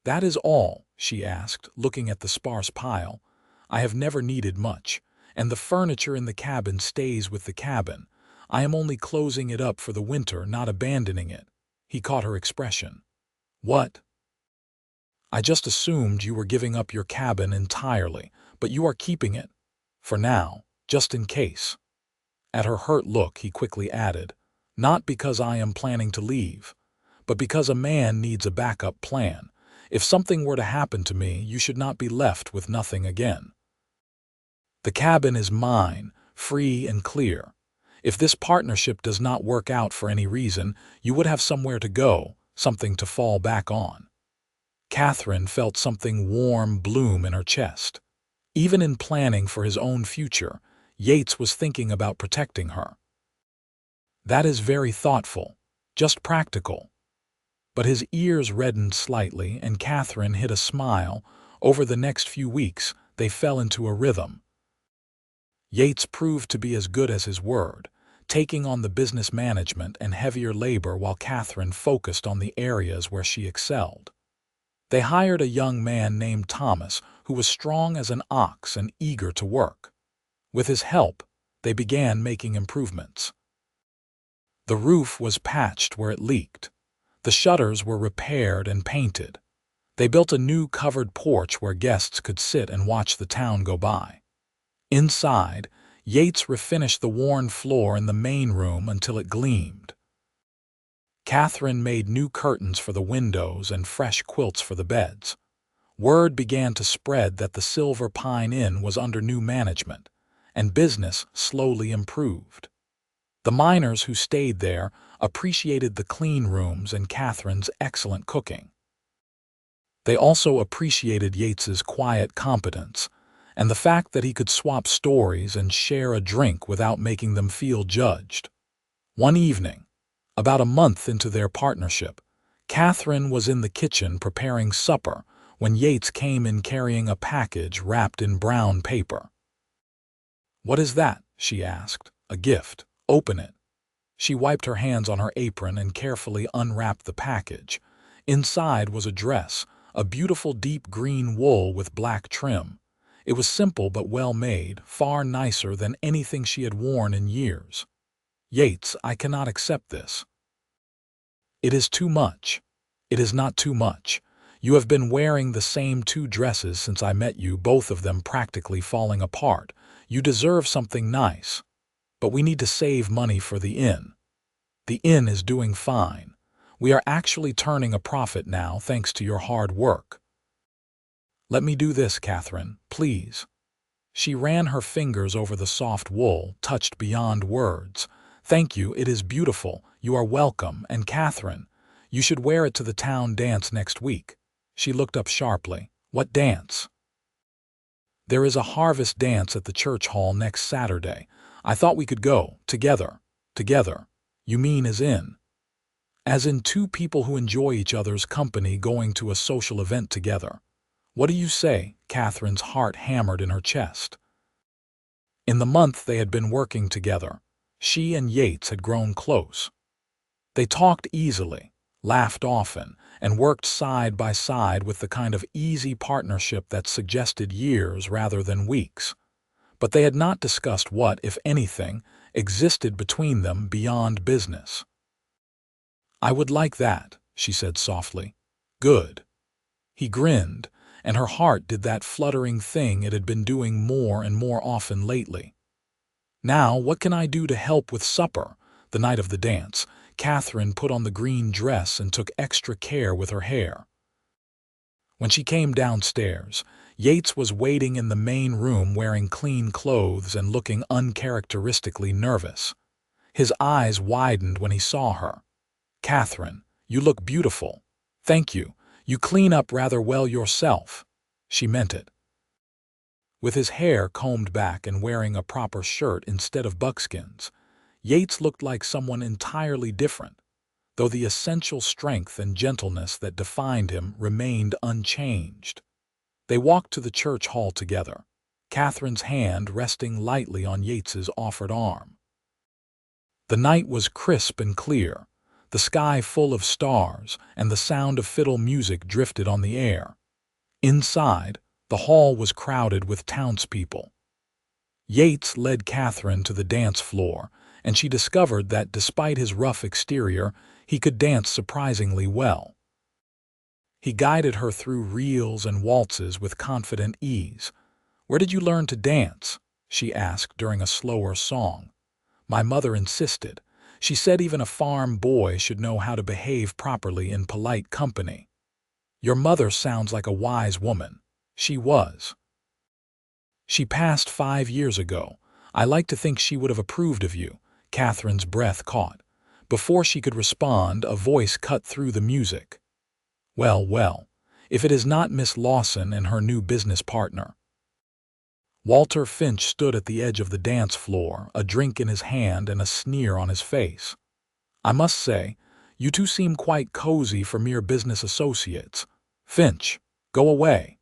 "That is all?" she asked, looking at the sparse pile. "I have never needed much, and the furniture in the cabin stays with the cabin. I am only closing it up for the winter, not abandoning it." He caught her expression. "What?" "I just assumed you were giving up your cabin entirely, but you are keeping it. For now, just in case." At her hurt look, he quickly added, "Not because I am planning to leave, but because a man needs a backup plan. If something were to happen to me, you should not be left with nothing again. The cabin is mine, free and clear. If this partnership does not work out for any reason, you would have somewhere to go, something to fall back on." Katherine felt something warm bloom in her chest. Even in planning for his own future, Yates was thinking about protecting her. "That is very thoughtful, just practical." But his ears reddened slightly, and Katherine hid a smile. Over the next few weeks, they fell into a rhythm. Yates proved to be as good as his word, taking on the business management and heavier labor while Katherine focused on the areas where she excelled. They hired a young man named Thomas, who was strong as an ox and eager to work. With his help, they began making improvements. The roof was patched where it leaked. The shutters were repaired and painted. They built a new covered porch where guests could sit and watch the town go by. Inside, Yates refinished the worn floor in the main room until it gleamed. Katherine made new curtains for the windows and fresh quilts for the beds. Word began to spread that the Silver Pine Inn was under new management, and business slowly improved. The miners who stayed there appreciated the clean rooms and Katherine's excellent cooking. They also appreciated Yates's quiet competence, and the fact that he could swap stories and share a drink without making them feel judged. One evening, about a month into their partnership, Katherine was in the kitchen preparing supper when Yates came in carrying a package wrapped in brown paper. "What is that?" she asked. "A gift. Open it." She wiped her hands on her apron and carefully unwrapped the package. Inside was a dress, a beautiful deep green wool with black trim. It was simple but well made, far nicer than anything she had worn in years. "Yates, I cannot accept this." "It is too much." "It is not too much. You have been wearing the same two dresses since I met you, both of them practically falling apart. You deserve something nice. But we need to save money for the inn." "The inn is doing fine. We are actually turning a profit now thanks to your hard work." "Let me do this, Katherine, please." She ran her fingers over the soft wool, touched beyond words. "Thank you, it is beautiful. You are welcome, and Katherine, you should wear it to the town dance next week." She looked up sharply. "What dance?" "There is a harvest dance at the church hall next Saturday. I thought we could go, together." "Together? You mean as in?" "As in two people who enjoy each other's company going to a social event together." "What do you say?" Katherine's heart hammered in her chest. In the month they had been working together, she and Yates had grown close. They talked easily, laughed often, and worked side by side with the kind of easy partnership that suggested years rather than weeks. But they had not discussed what, if anything, existed between them beyond business. "I would like that," she said softly. "Good." He grinned, and her heart did that fluttering thing it had been doing more and more often lately. "Now, what can I do to help with supper?" The night of the dance, Katherine put on the green dress and took extra care with her hair. When she came downstairs, Yates was waiting in the main room wearing clean clothes and looking uncharacteristically nervous. His eyes widened when he saw her. "Katherine, you look beautiful." "Thank you. You clean up rather well yourself." She meant it. With his hair combed back and wearing a proper shirt instead of buckskins, Yates looked like someone entirely different, though the essential strength and gentleness that defined him remained unchanged. They walked to the church hall together, Katherine's hand resting lightly on Yates's offered arm. The night was crisp and clear, the sky full of stars, and the sound of fiddle music drifted on the air. Inside, the hall was crowded with townspeople. Yates led Katherine to the dance floor, and she discovered that despite his rough exterior, he could dance surprisingly well. He guided her through reels and waltzes with confident ease. "Where did you learn to dance?" she asked during a slower song. "My mother insisted. She said even a farm boy should know how to behave properly in polite company." "Your mother sounds like a wise woman." She was. "She passed 5 years ago. I like to think she would have approved of you." Katherine's breath caught. Before she could respond, a voice cut through the music. "Well, well, if it is not Miss Lawson and her new business partner." Walter Finch stood at the edge of the dance floor, a drink in his hand and a sneer on his face. "I must say, you two seem quite cozy for mere business associates." "Finch, go away."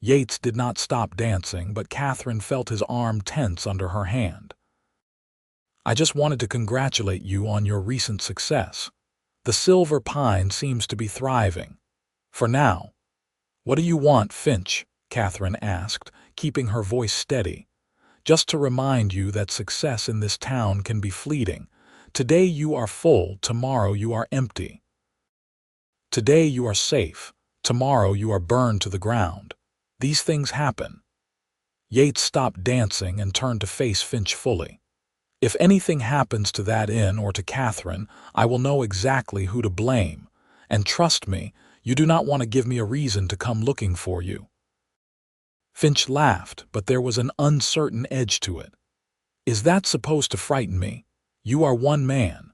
Yates did not stop dancing, but Katherine felt his arm tense under her hand. "I just wanted to congratulate you on your recent success. The Silver Pine seems to be thriving. For now." "What do you want, Finch?" Katherine asked, keeping her voice steady. "Just to remind you that success in this town can be fleeting. Today you are full, tomorrow you are empty. Today you are safe, tomorrow you are burned to the ground. These things happen." Yates stopped dancing and turned to face Finch fully. "If anything happens to that inn or to Katherine, I will know exactly who to blame. And trust me, you do not want to give me a reason to come looking for you." Finch laughed, but there was an uncertain edge to it. "Is that supposed to frighten me? You are one man.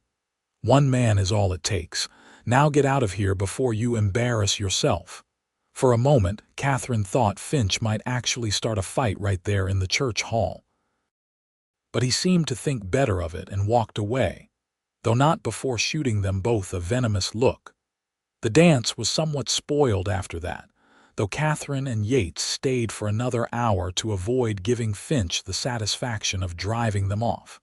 One man is all it takes. Now get out of here before you embarrass yourself." For a moment, Katherine thought Finch might actually start a fight right there in the church hall. But he seemed to think better of it and walked away, though not before shooting them both a venomous look. The dance was somewhat spoiled after that, though Katherine and Yates stayed for another hour to avoid giving Finch the satisfaction of driving them off.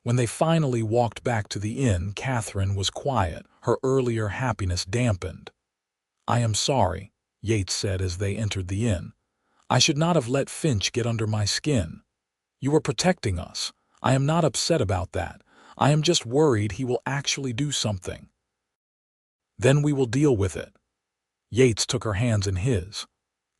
When they finally walked back to the inn, Katherine was quiet, her earlier happiness dampened. "I am sorry," Yates said as they entered the inn. "I should not have let Finch get under my skin. You were protecting us. I am not upset about that. I am just worried he will actually do something. Then we will deal with it." Yates took her hands in his.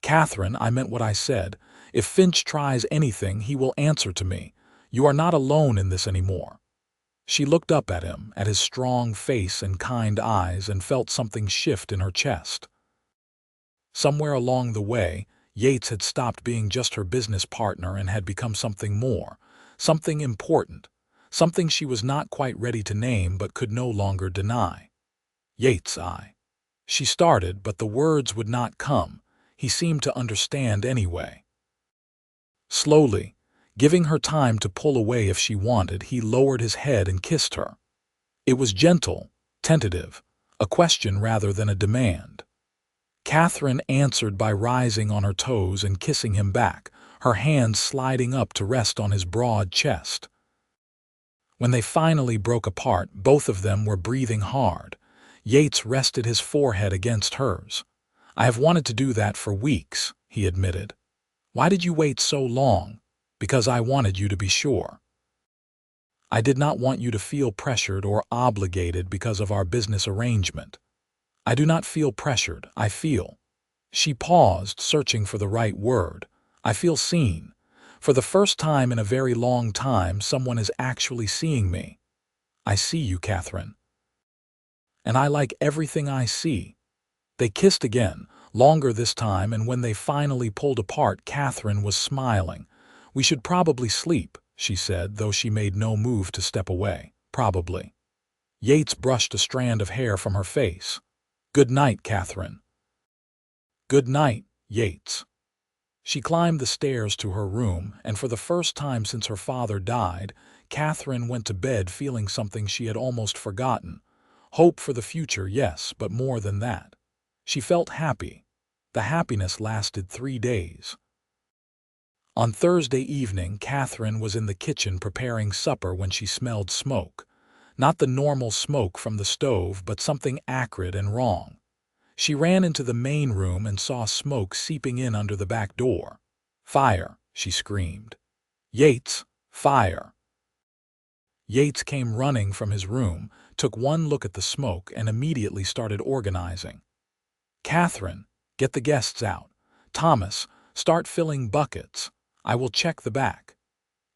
"Katherine, I meant what I said. If Finch tries anything, he will answer to me. You are not alone in this anymore." She looked up at him, at his strong face and kind eyes, and felt something shift in her chest. Somewhere along the way, Yates had stopped being just her business partner and had become something more, something important, something she was not quite ready to name but could no longer deny. Yates, She started, but the words would not come. He seemed to understand anyway. Slowly, giving her time to pull away if she wanted, he lowered his head and kissed her. It was gentle, tentative, a question rather than a demand. Katherine answered by rising on her toes and kissing him back, her hands sliding up to rest on his broad chest. When they finally broke apart, both of them were breathing hard. Yates rested his forehead against hers. "I have wanted to do that for weeks," he admitted. "Why did you wait so long?" "Because I wanted you to be sure. I did not want you to feel pressured or obligated because of our business arrangement." "I do not feel pressured, I feel—" She paused, searching for the right word. "I feel seen. For the first time in a very long time, someone is actually seeing me." "I see you, Katherine. And I like everything I see." They kissed again, longer this time, and when they finally pulled apart, Katherine was smiling. "We should probably sleep," she said, though she made no move to step away. "Probably." Yates brushed a strand of hair from her face. "Good night, Katherine." "Good night, Yates." She climbed the stairs to her room, and for the first time since her father died, Katherine went to bed feeling something she had almost forgotten. Hope for the future, yes, but more than that. She felt happy. The happiness lasted 3 days. On Thursday evening, Katherine was in the kitchen preparing supper when she smelled smoke. Not the normal smoke from the stove, but something acrid and wrong. She ran into the main room and saw smoke seeping in under the back door. "Fire!" she screamed. "Yates, fire!" Yates came running from his room, took one look at the smoke, and immediately started organizing. "Katherine, get the guests out. Thomas, start filling buckets. I will check the back."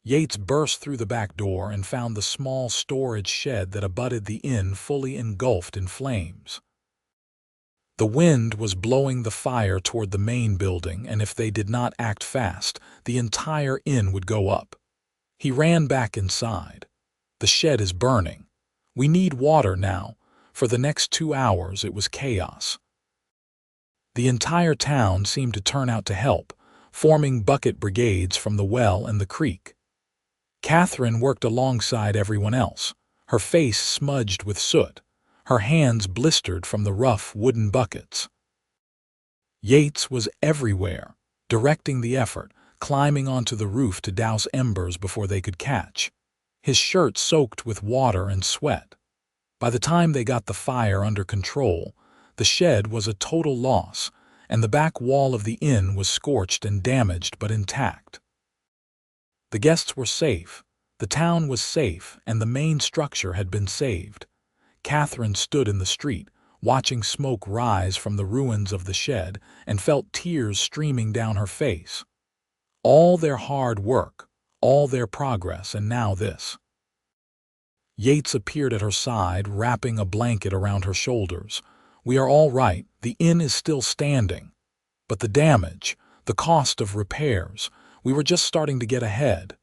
Yates burst through the back door and found the small storage shed that abutted the inn fully engulfed in flames. The wind was blowing the fire toward the main building, and if they did not act fast, the entire inn would go up. He ran back inside. "The shed is burning. We need water now." For the next 2 hours it was chaos. The entire town seemed to turn out to help, forming bucket brigades from the well and the creek. Katherine worked alongside everyone else, her face smudged with soot, her hands blistered from the rough wooden buckets. Yates was everywhere, directing the effort, climbing onto the roof to douse embers before they could catch. His shirt soaked with water and sweat. By the time they got the fire under control, the shed was a total loss, and the back wall of the inn was scorched and damaged but intact. The guests were safe, the town was safe, and the main structure had been saved. Katherine stood in the street, watching smoke rise from the ruins of the shed, and felt tears streaming down her face. All their hard work, all their progress, and now this. Yates appeared at her side, wrapping a blanket around her shoulders. "We are all right. The inn is still standing. But the damage, the cost of repairs, we were just starting to get ahead.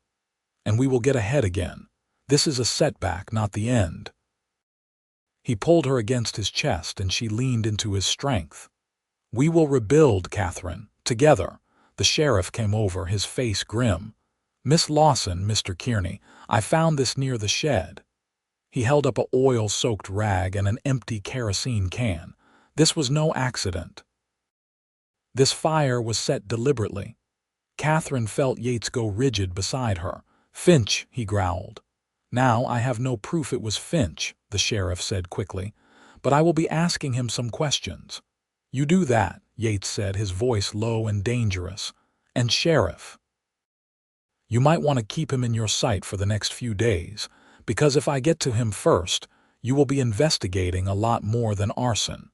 And we will get ahead again. This is a setback, not the end." He pulled her against his chest, and she leaned into his strength. "We will rebuild, Katherine, together." The sheriff came over, his face grim. "Miss Lawson, Mr. Kearney, I found this near the shed." He held up an oil-soaked rag and an empty kerosene can. "This was no accident. This fire was set deliberately." Katherine felt Yates go rigid beside her. "Finch," he growled. "Now I have no proof it was Finch," the sheriff said quickly, "but I will be asking him some questions." "You do that," Yates said, his voice low and dangerous. "And Sheriff, you might want to keep him in your sight for the next few days, because if I get to him first, you will be investigating a lot more than arson."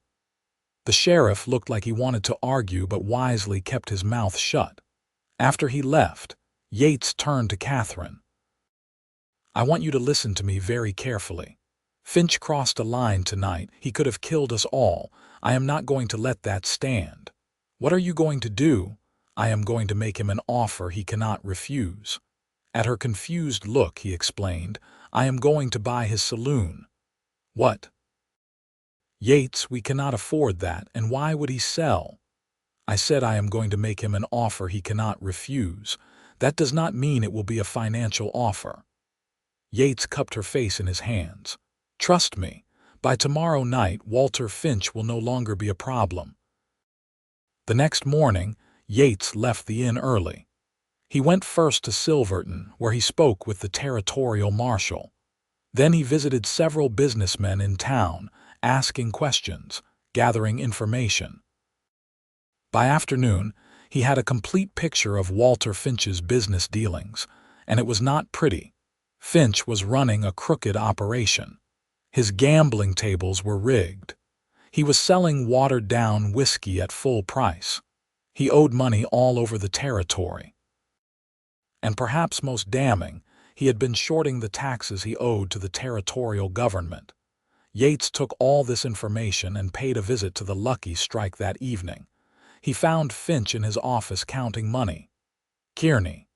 The sheriff looked like he wanted to argue but wisely kept his mouth shut. After he left, Yates turned to Katherine. "I want you to listen to me very carefully. Finch crossed a line tonight. He could have killed us all. I am not going to let that stand. What are you going to do? I am going to make him an offer he cannot refuse. At her confused look, he explained, I am going to buy his saloon. What? Yates, we cannot afford that, and why would he sell? I said I am going to make him an offer he cannot refuse. That does not mean it will be a financial offer. Yates cupped her face in his hands. Trust me, by tomorrow night Walter Finch will no longer be a problem. The next morning, Yates left the inn early. He went first to Silverton, where he spoke with the territorial marshal. Then he visited several businessmen in town, asking questions, gathering information. By afternoon, he had a complete picture of Walter Finch's business dealings, and it was not pretty. Finch was running a crooked operation. His gambling tables were rigged. He was selling watered-down whiskey at full price. He owed money all over the territory. And perhaps most damning, he had been shorting the taxes he owed to the territorial government. Yates took all this information and paid a visit to the Lucky Strike that evening. He found Finch in his office counting money. Kearney,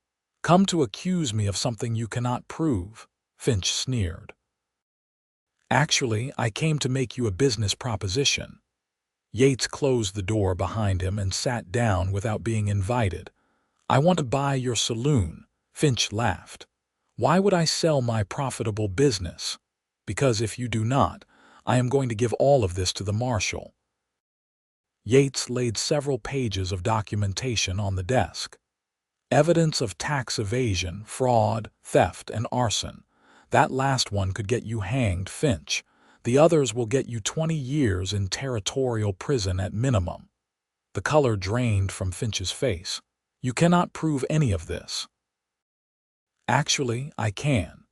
come to accuse me of something you cannot prove, Finch sneered. Actually, I came to make you a business proposition. Yates closed the door behind him and sat down without being invited. I want to buy your saloon, Finch laughed. Why would I sell my profitable business? Because if you do not, I am going to give all of this to the marshal. Yates laid several pages of documentation on the desk. Evidence of tax evasion, fraud, theft, and arson. That last one could get you hanged, Finch. The others will get you 20 years in territorial prison at minimum. The color drained from Finch's face. You cannot prove any of this. Actually, I can.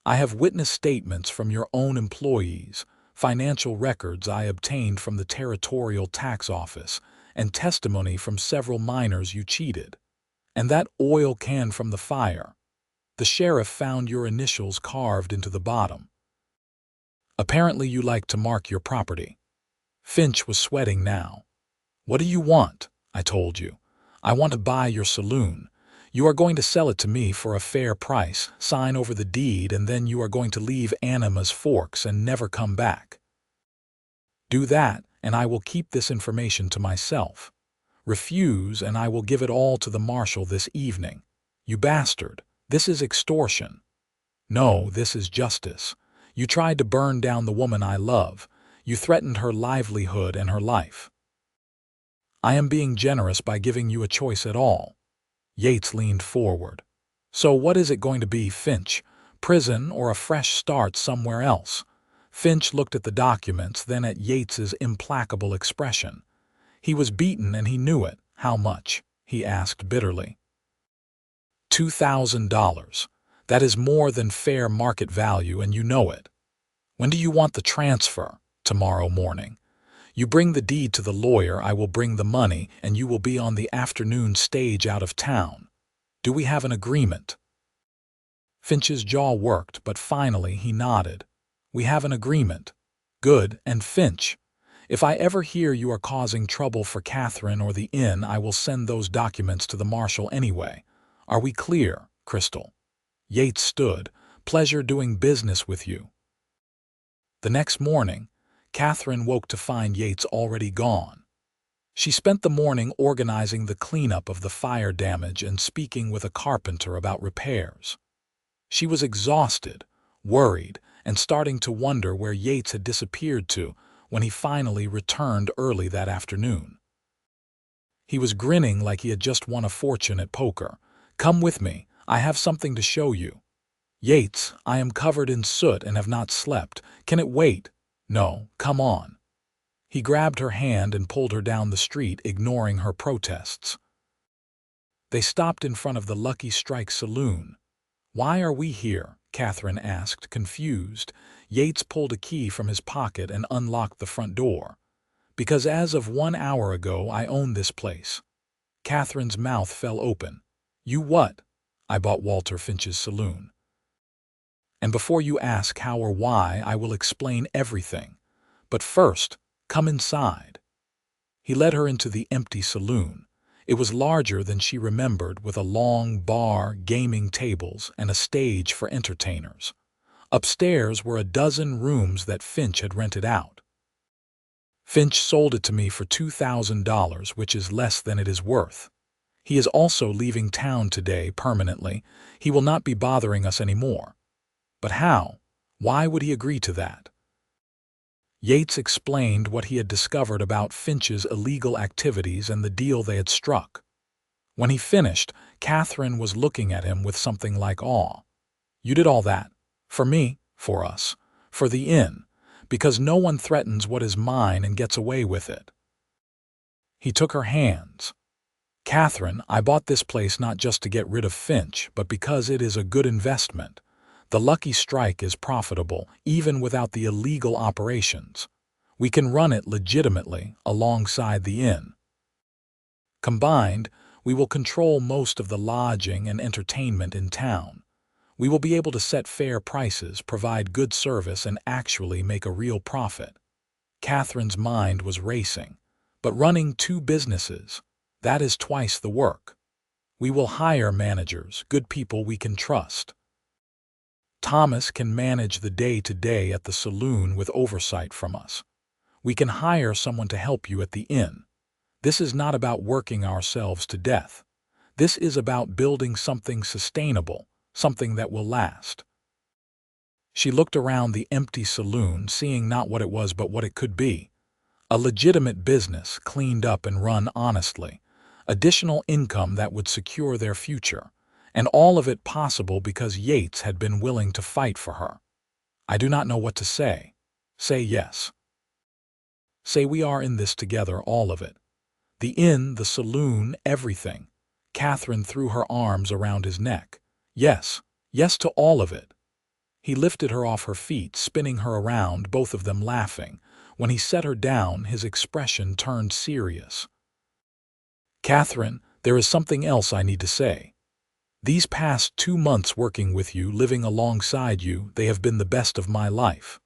I have witness statements from your own employees, financial records I obtained from the Territorial Tax Office, and testimony from several miners you cheated. And that oil can from the fire. The sheriff found your initials carved into the bottom. Apparently you like to mark your property. Finch was sweating now. What do you want? I told you. I want to buy your saloon. You are going to sell it to me for a fair price, sign over the deed, and then you are going to leave Animas Forks and never come back. Do that, and I will keep this information to myself. Refuse, and I will give it all to the marshal this evening. You bastard, this is extortion. No, this is justice. You tried to burn down the woman I love. You threatened her livelihood and her life. I am being generous by giving you a choice at all. Yates leaned forward. So what is it going to be, Finch? Prison or a fresh start somewhere else? Finch looked at the documents, then at Yates's implacable expression. He was beaten and he knew it. How much? He asked bitterly. $2,000. That is more than fair market value, and you know it. When do you want the transfer? Tomorrow morning. You bring the deed to the lawyer, I will bring the money, and you will be on the afternoon stage out of town. Do we have an agreement? Finch's jaw worked, but finally he nodded. We have an agreement. Good, and Finch, if I ever hear you are causing trouble for Katherine or the inn, I will send those documents to the marshal anyway. Are we clear, Crystal? Yates stood. Pleasure doing business with you. The next morning, Katherine woke to find Yates already gone. She spent the morning organizing the cleanup of the fire damage and speaking with a carpenter about repairs. She was exhausted, worried, and starting to wonder where Yates had disappeared to when he finally returned early that afternoon. He was grinning like he had just won a fortune at poker. Come with me, I have something to show you. Yates, I am covered in soot and have not slept. Can it wait? No, come on. He grabbed her hand and pulled her down the street, ignoring her protests. They stopped in front of the Lucky Strike saloon. Why are we here? Katherine asked, confused. Yates pulled a key from his pocket and unlocked the front door. Because as of 1 hour ago, I own this place. Katherine's mouth fell open. You what? I bought Walter Finch's saloon. And before you ask how or why, I will explain everything. But first, come inside. He led her into the empty saloon. It was larger than she remembered, with a long bar, gaming tables, and a stage for entertainers. Upstairs were a dozen rooms that Finch had rented out. Finch sold it to me for $2,000, which is less than it is worth. He is also leaving town today permanently. He will not be bothering us anymore. But how? Why would he agree to that? Yates explained what he had discovered about Finch's illegal activities and the deal they had struck. When he finished, Katherine was looking at him with something like awe. "You did all that? For me? For us? For the inn? Because no one threatens what is mine and gets away with it." He took her hands. "Katherine, I bought this place not just to get rid of Finch, but because it is a good investment. The Lucky Strike is profitable, even without the illegal operations. We can run it legitimately alongside the inn. Combined, we will control most of the lodging and entertainment in town. We will be able to set fair prices, provide good service, and actually make a real profit." Katherine's mind was racing. But running two businesses, that is twice the work. "We will hire managers, good people we can trust. Thomas can manage the day-to-day at the saloon with oversight from us. We can hire someone to help you at the inn. This is not about working ourselves to death. This is about building something sustainable, something that will last." She looked around the empty saloon, seeing not what it was but what it could be. A legitimate business, cleaned up and run honestly. Additional income that would secure their future. And all of it possible because Yates had been willing to fight for her. "I do not know what to say." "Say yes. Say we are in this together, all of it. The inn, the saloon, everything." Katherine threw her arms around his neck. "Yes, yes to all of it." He lifted her off her feet, spinning her around, both of them laughing. When he set her down, his expression turned serious. "Katherine, there is something else I need to say. These past 2 months working with you, living alongside you, they have been the best of my life.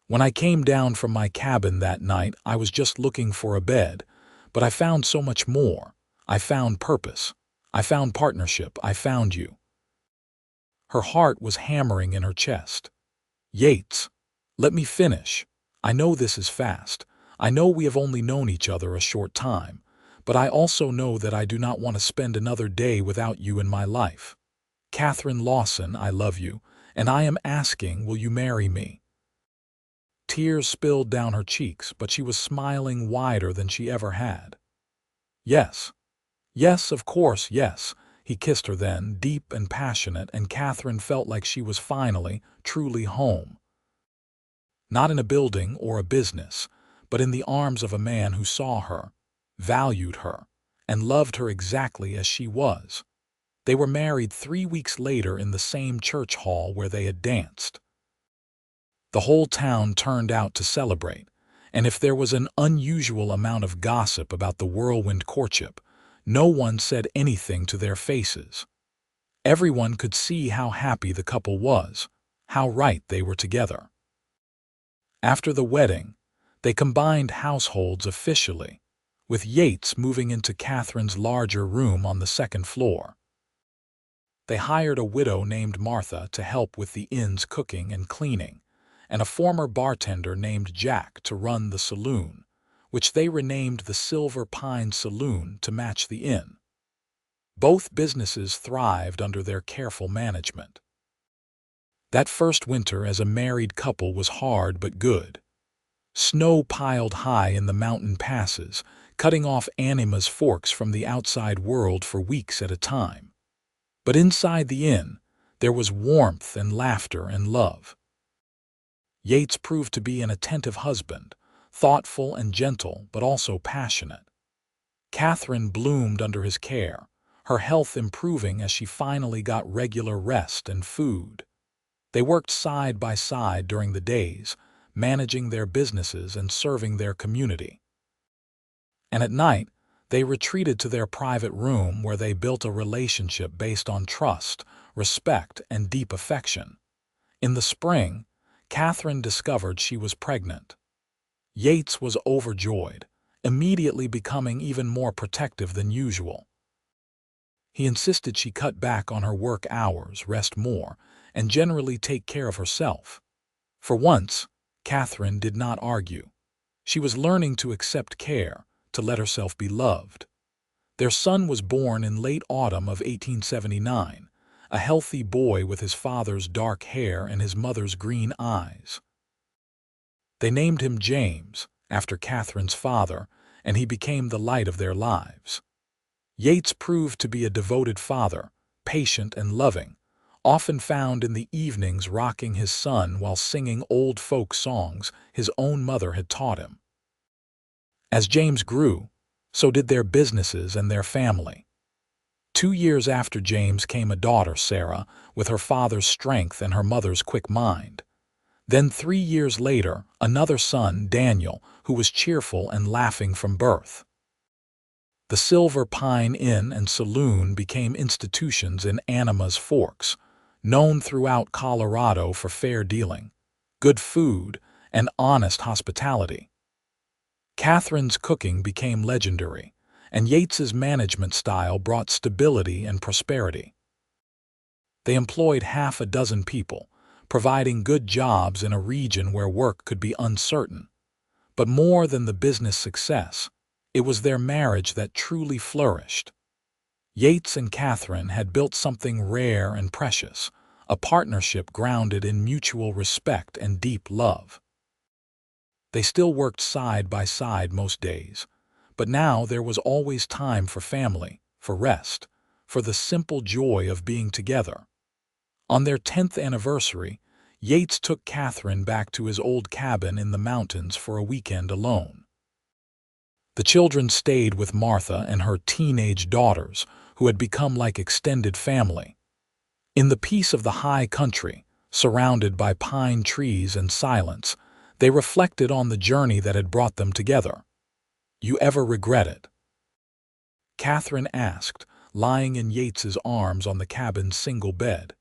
When I came down from my cabin that night, I was just looking for a bed, but I found so much more. I found purpose. I found partnership. I found you." Her heart was hammering in her chest. "Yates, let me finish. I know this is fast. I know we have only known each other a short time. But I also know that I do not want to spend another day without you in my life. Katherine Lawson, I love you, and I am asking, will you marry me?" Tears spilled down her cheeks, but she was smiling wider than she ever had. "Yes. Yes, of course, yes." He kissed her then, deep and passionate, and Katherine felt like she was finally, truly home. Not in a building or a business, but in the arms of a man who saw her, valued her, and loved her exactly as she was. They were married 3 weeks later in the same church hall where they had danced. The whole town turned out to celebrate, and if there was an unusual amount of gossip about the whirlwind courtship, no one said anything to their faces. Everyone could see how happy the couple was, how right they were together. After the wedding, they combined households officially, with Yates moving into Katherine's larger room on the 2nd floor. They hired a widow named Martha to help with the inn's cooking and cleaning, and a former bartender named Jack to run the saloon, which they renamed the Silver Pine Saloon to match the inn. Both businesses thrived under their careful management. That first winter as a married couple was hard but good. Snow piled high in the mountain passes, cutting off Animas Forks from the outside world for weeks at a time. But inside the inn, there was warmth and laughter and love. Yates proved to be an attentive husband, thoughtful and gentle, but also passionate. Katherine bloomed under his care, her health improving as she finally got regular rest and food. They worked side by side during the days, managing their businesses and serving their community. And at night, they retreated to their private room where they built a relationship based on trust, respect, and deep affection. In the spring, Katherine discovered she was pregnant. Yates was overjoyed, immediately becoming even more protective than usual. He insisted she cut back on her work hours, rest more, and generally take care of herself. For once, Katherine did not argue. She was learning to accept care, to let herself be loved. Their son was born in late autumn of 1879, a healthy boy with his father's dark hair and his mother's green eyes. They named him James, after Katherine's father, and he became the light of their lives. Yates proved to be a devoted father, patient and loving, often found in the evenings rocking his son while singing old folk songs his own mother had taught him. As James grew, so did their businesses and their family. 2 years after James came a daughter, Sarah, with her father's strength and her mother's quick mind. Then 3 years later, another son, Daniel, who was cheerful and laughing from birth. The Silver Pine Inn and Saloon became institutions in Animas Forks, known throughout Colorado for fair dealing, good food, and honest hospitality. Katherine's cooking became legendary, and Yates's management style brought stability and prosperity. They employed half a dozen people, providing good jobs in a region where work could be uncertain. But more than the business success, it was their marriage that truly flourished. Yates and Katherine had built something rare and precious, a partnership grounded in mutual respect and deep love. They still worked side by side most days, but now there was always time for family, for rest, for the simple joy of being together. On their 10th anniversary, Yates took Katherine back to his old cabin in the mountains for a weekend alone. The children stayed with Martha and her teenage daughters, who had become like extended family. In the peace of the high country, surrounded by pine trees and silence, they reflected on the journey that had brought them together. "You ever regret it?" Katherine asked, lying in Yates's arms on the cabin's single bed.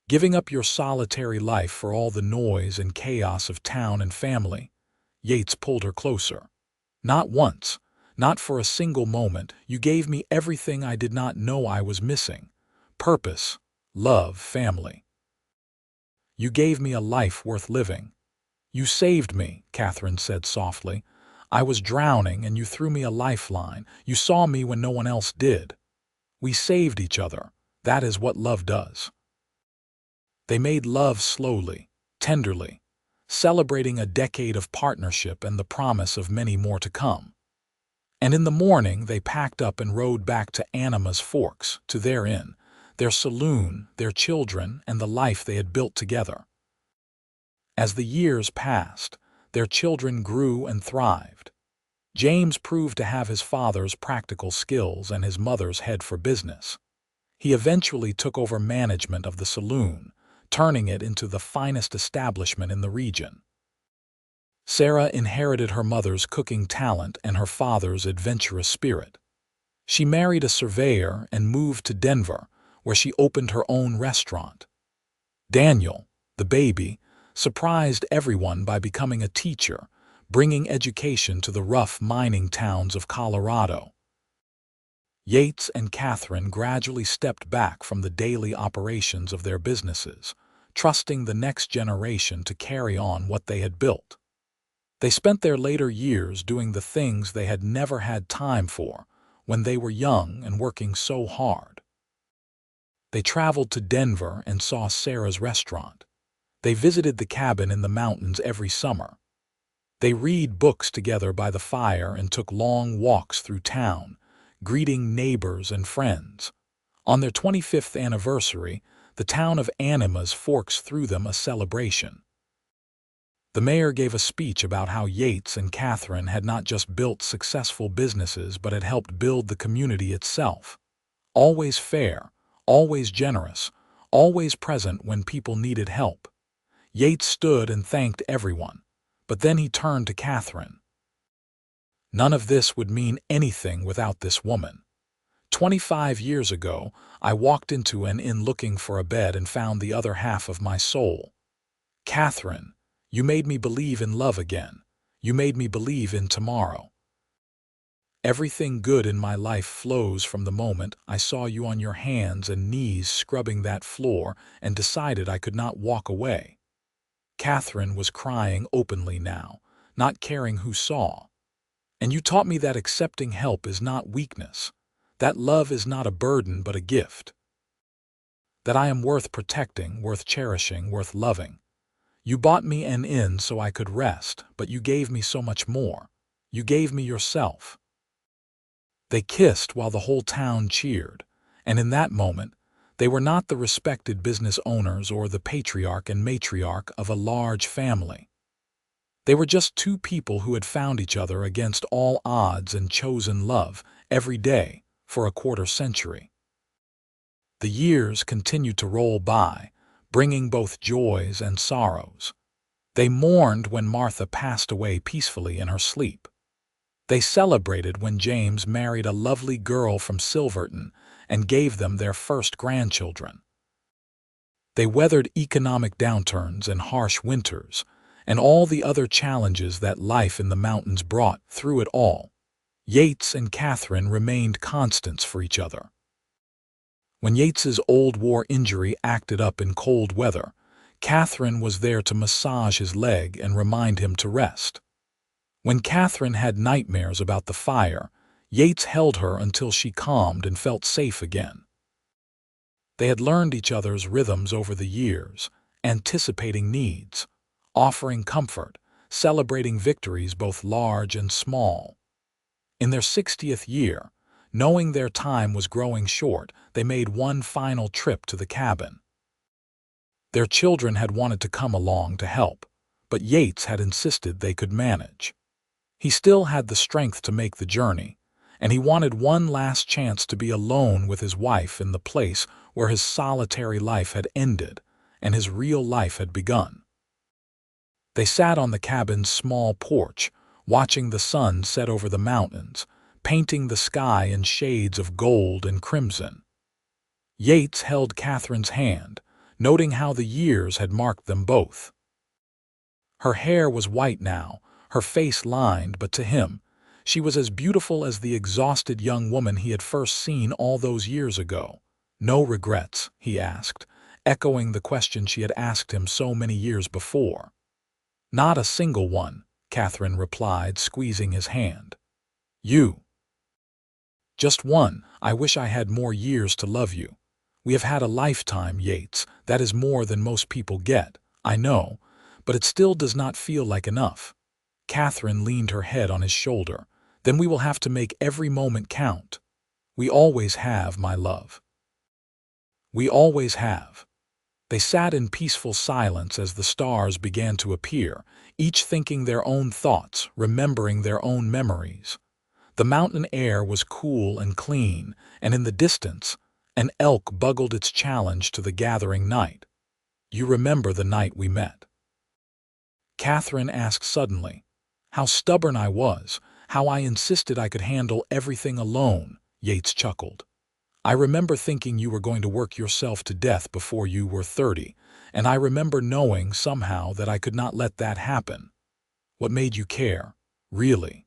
"Giving up your solitary life for all the noise and chaos of town and family?" Yates pulled her closer. "Not once, not for a single moment. You gave me everything I did not know I was missing. Purpose, love, family. You gave me a life worth living. You saved me," Katherine said softly. "I was drowning and you threw me a lifeline. You saw me when no one else did. We saved each other. That is what love does." They made love slowly, tenderly, celebrating a decade of partnership and the promise of many more to come. And in the morning they packed up and rode back to Animas Forks, to their inn, their saloon, their children, and the life they had built together. As the years passed, their children grew and thrived. James proved to have his father's practical skills and his mother's head for business. He eventually took over management of the saloon, turning it into the finest establishment in the region. Sarah inherited her mother's cooking talent and her father's adventurous spirit. She married a surveyor and moved to Denver, where she opened her own restaurant. Daniel, the baby, surprised everyone by becoming a teacher, bringing education to the rough mining towns of Colorado. Yates and Katherine gradually stepped back from the daily operations of their businesses, trusting the next generation to carry on what they had built. They spent their later years doing the things they had never had time for when they were young and working so hard. They traveled to Denver and saw Sarah's restaurant. They visited the cabin in the mountains every summer. They read books together by the fire and took long walks through town, greeting neighbors and friends. On their 25th anniversary, the town of Animas Forks threw them a celebration. The mayor gave a speech about how Yates and Katherine had not just built successful businesses but had helped build the community itself. Always fair, always generous, always present when people needed help. Yates stood and thanked everyone, but then he turned to Katherine. "None of this would mean anything without this woman. 25 years ago, I walked into an inn looking for a bed and found the other half of my soul. Katherine, you made me believe in love again. You made me believe in tomorrow." Everything good in my life flows from the moment I saw you on your hands and knees scrubbing that floor and decided I could not walk away." Katherine was crying openly now, not caring who saw. "And you taught me that accepting help is not weakness, that love is not a burden but a gift, that I am worth protecting, worth cherishing, worth loving. You bought me an inn so I could rest, but you gave me so much more. You gave me yourself." They kissed while the whole town cheered, and in that moment, they were not the respected business owners or the patriarch and matriarch of a large family. They were just two people who had found each other against all odds and chosen love every day for a quarter century. The years continued to roll by, bringing both joys and sorrows. They mourned when Martha passed away peacefully in her sleep. They celebrated when James married a lovely girl from Silverton and gave them their first grandchildren. They weathered economic downturns and harsh winters, and all the other challenges that life in the mountains brought. Through it all, Yates and Katherine remained constants for each other. When Yates's old war injury acted up in cold weather, Katherine was there to massage his leg and remind him to rest. When Katherine had nightmares about the fire, Yates held her until she calmed and felt safe again. They had learned each other's rhythms over the years, anticipating needs, offering comfort, celebrating victories both large and small. In their 60th year, knowing their time was growing short, they made one final trip to the cabin. Their children had wanted to come along to help, but Yates had insisted they could manage. He still had the strength to make the journey, and he wanted one last chance to be alone with his wife in the place where his solitary life had ended and his real life had begun. They sat on the cabin's small porch, watching the sun set over the mountains, painting the sky in shades of gold and crimson. Yates held Katherine's hand, noting how the years had marked them both. Her hair was white now, her face lined, but to him, she was as beautiful as the exhausted young woman he had first seen all those years ago. "No regrets?" he asked, echoing the question she had asked him so many years before. "Not a single one," Katherine replied, squeezing his hand. "You?" "Just one. I wish I had more years to love you. We have had a lifetime, Yates. That is more than most people get, I know, but it still does not feel like enough." Katherine leaned her head on his shoulder. "Then we will have to make every moment count. We always have, my love. We always have." They sat in peaceful silence as the stars began to appear, each thinking their own thoughts, remembering their own memories. The mountain air was cool and clean, and in the distance, an elk bugled its challenge to the gathering night. "You remember the night we met?" Katherine asked suddenly. "How stubborn I was, how I insisted I could handle everything alone," Yates chuckled. "I remember thinking you were going to work yourself to death before you were 30, and I remember knowing somehow that I could not let that happen. What made you care, really?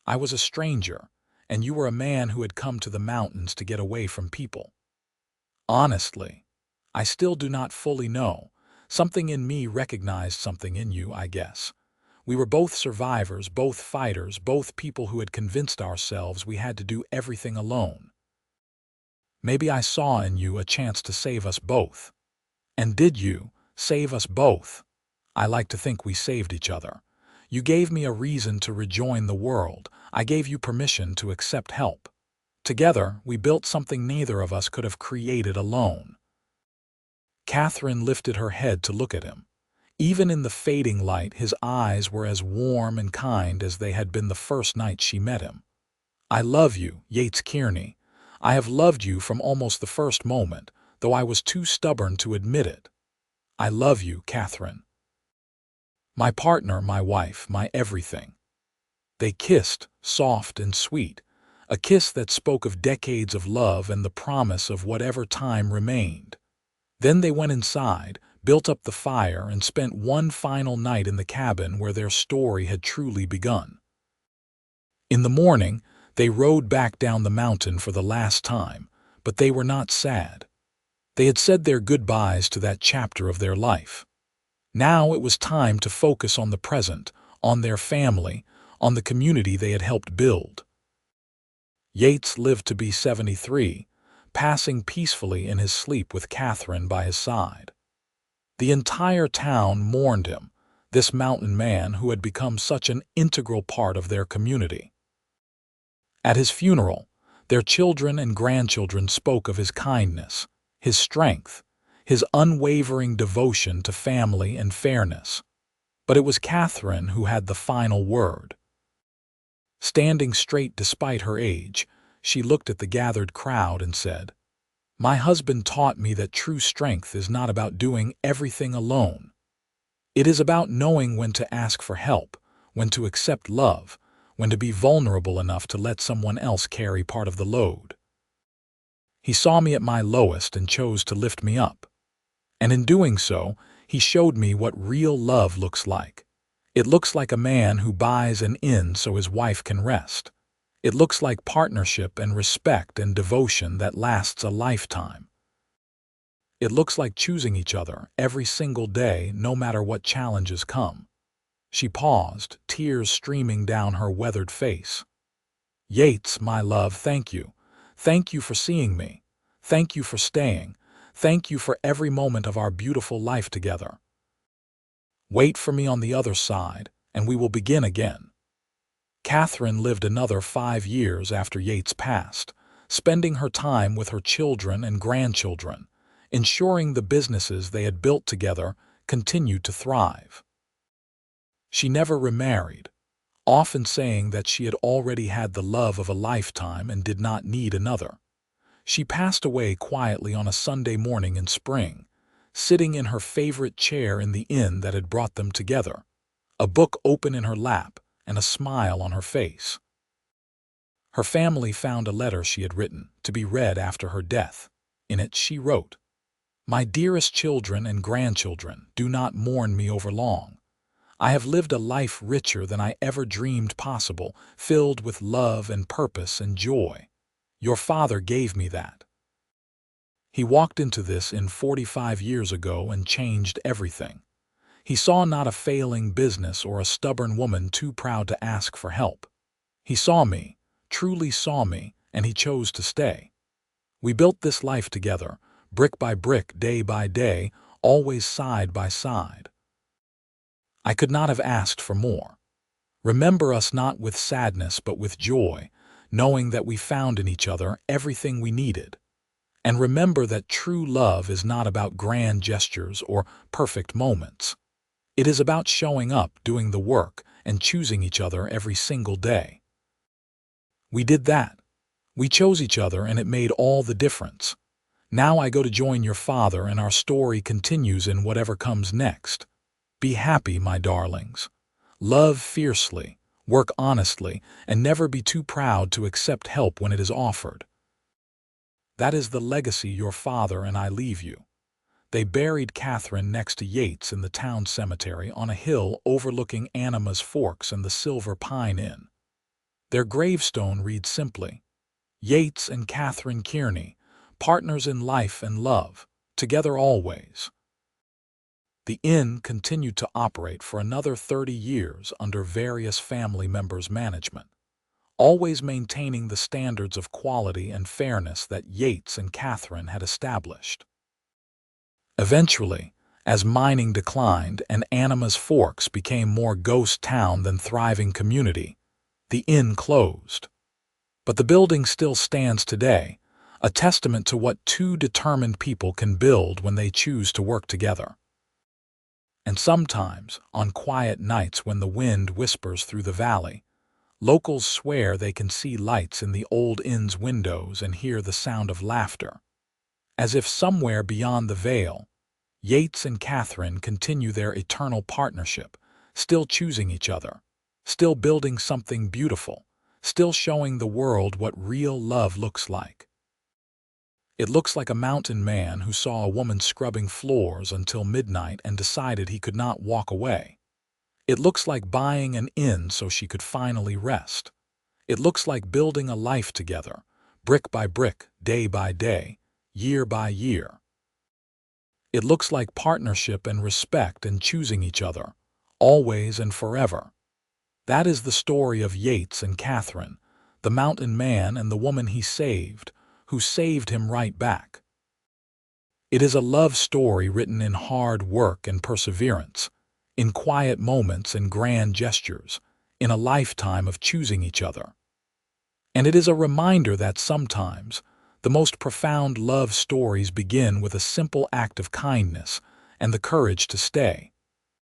I was a stranger, and you were a man who had come to the mountains to get away from people. Honestly, I still do not fully know. Something in me recognized something in you, I guess. We were both survivors, both fighters, both people who had convinced ourselves we had to do everything alone. Maybe I saw in you a chance to save us both. And did you save us both? I like to think we saved each other. You gave me a reason to rejoin the world. I gave you permission to accept help. Together, we built something neither of us could have created alone." Katherine lifted her head to look at him. Even in the fading light, his eyes were as warm and kind as they had been the first night she met him. "I love you, Yates Kearney. I have loved you from almost the first moment, though I was too stubborn to admit it. I love you, Katherine. My partner, my wife, my everything." They kissed, soft and sweet, a kiss that spoke of decades of love and the promise of whatever time remained. Then they went inside, built up the fire, and spent one final night in the cabin where their story had truly begun. In the morning, they rode back down the mountain for the last time, but they were not sad. They had said their goodbyes to that chapter of their life. Now it was time to focus on the present, on their family, on the community they had helped build. Yates lived to be 73, passing peacefully in his sleep with Katherine by his side. The entire town mourned him, this mountain man who had become such an integral part of their community. At his funeral, their children and grandchildren spoke of his kindness, his strength, his unwavering devotion to family and fairness. But it was Katherine who had the final word. Standing straight despite her age, she looked at the gathered crowd and said, "My husband taught me that true strength is not about doing everything alone. It is about knowing when to ask for help, when to accept love, when to be vulnerable enough to let someone else carry part of the load. He saw me at my lowest and chose to lift me up. And in doing so, he showed me what real love looks like. It looks like a man who buys an inn so his wife can rest. It looks like partnership and respect and devotion that lasts a lifetime. It looks like choosing each other every single day, no matter what challenges come." She paused, tears streaming down her weathered face. "Yates, my love, thank you. Thank you for seeing me. Thank you for staying. Thank you for every moment of our beautiful life together. Wait for me on the other side, and we will begin again." Katherine lived another 5 years after Yates passed, spending her time with her children and grandchildren, ensuring the businesses they had built together continued to thrive. She never remarried, often saying that she had already had the love of a lifetime and did not need another. She passed away quietly on a Sunday morning in spring, sitting in her favorite chair in the inn that had brought them together, a book open in her lap and a smile on her face. Her family found a letter she had written to be read after her death. In it she wrote, "My dearest children and grandchildren, do not mourn me over long. I have lived a life richer than I ever dreamed possible, filled with love and purpose and joy. Your father gave me that. He walked into this in 45 years ago and changed everything. He saw not a failing business or a stubborn woman too proud to ask for help. He saw me, truly saw me, and he chose to stay. We built this life together, brick by brick, day by day, always side by side. I could not have asked for more. Remember us not with sadness but with joy, knowing that we found in each other everything we needed. And remember that true love is not about grand gestures or perfect moments. It is about showing up, doing the work, and choosing each other every single day. We did that. We chose each other, and it made all the difference. Now I go to join your father, and our story continues in whatever comes next. Be happy, my darlings. Love fiercely, work honestly, and never be too proud to accept help when it is offered. That is the legacy your father and I leave you." They buried Katherine next to Yates in the town cemetery on a hill overlooking Animas Forks and the Silver Pine Inn. Their gravestone reads simply, "Yates and Katherine Kearney, partners in life and love, together always." The inn continued to operate for another 30 years under various family members' management, always maintaining the standards of quality and fairness that Yates and Katherine had established. Eventually, as mining declined and Animas Forks became more ghost town than thriving community, the inn closed. But the building still stands today, a testament to what two determined people can build when they choose to work together. And sometimes, on quiet nights when the wind whispers through the valley, locals swear they can see lights in the old inn's windows and hear the sound of laughter. As if somewhere beyond the veil, Yates and Katherine continue their eternal partnership, still choosing each other, still building something beautiful, still showing the world what real love looks like. It looks like a mountain man who saw a woman scrubbing floors until midnight and decided he could not walk away. It looks like buying an inn so she could finally rest. It looks like building a life together, brick by brick, day by day, year by year. It looks like partnership and respect and choosing each other, always and forever. That is the story of Yates and Katherine, the mountain man and the woman he saved, who saved him right back. It is a love story written in hard work and perseverance, in quiet moments and grand gestures, in a lifetime of choosing each other. And it is a reminder that sometimes the most profound love stories begin with a simple act of kindness and the courage to stay.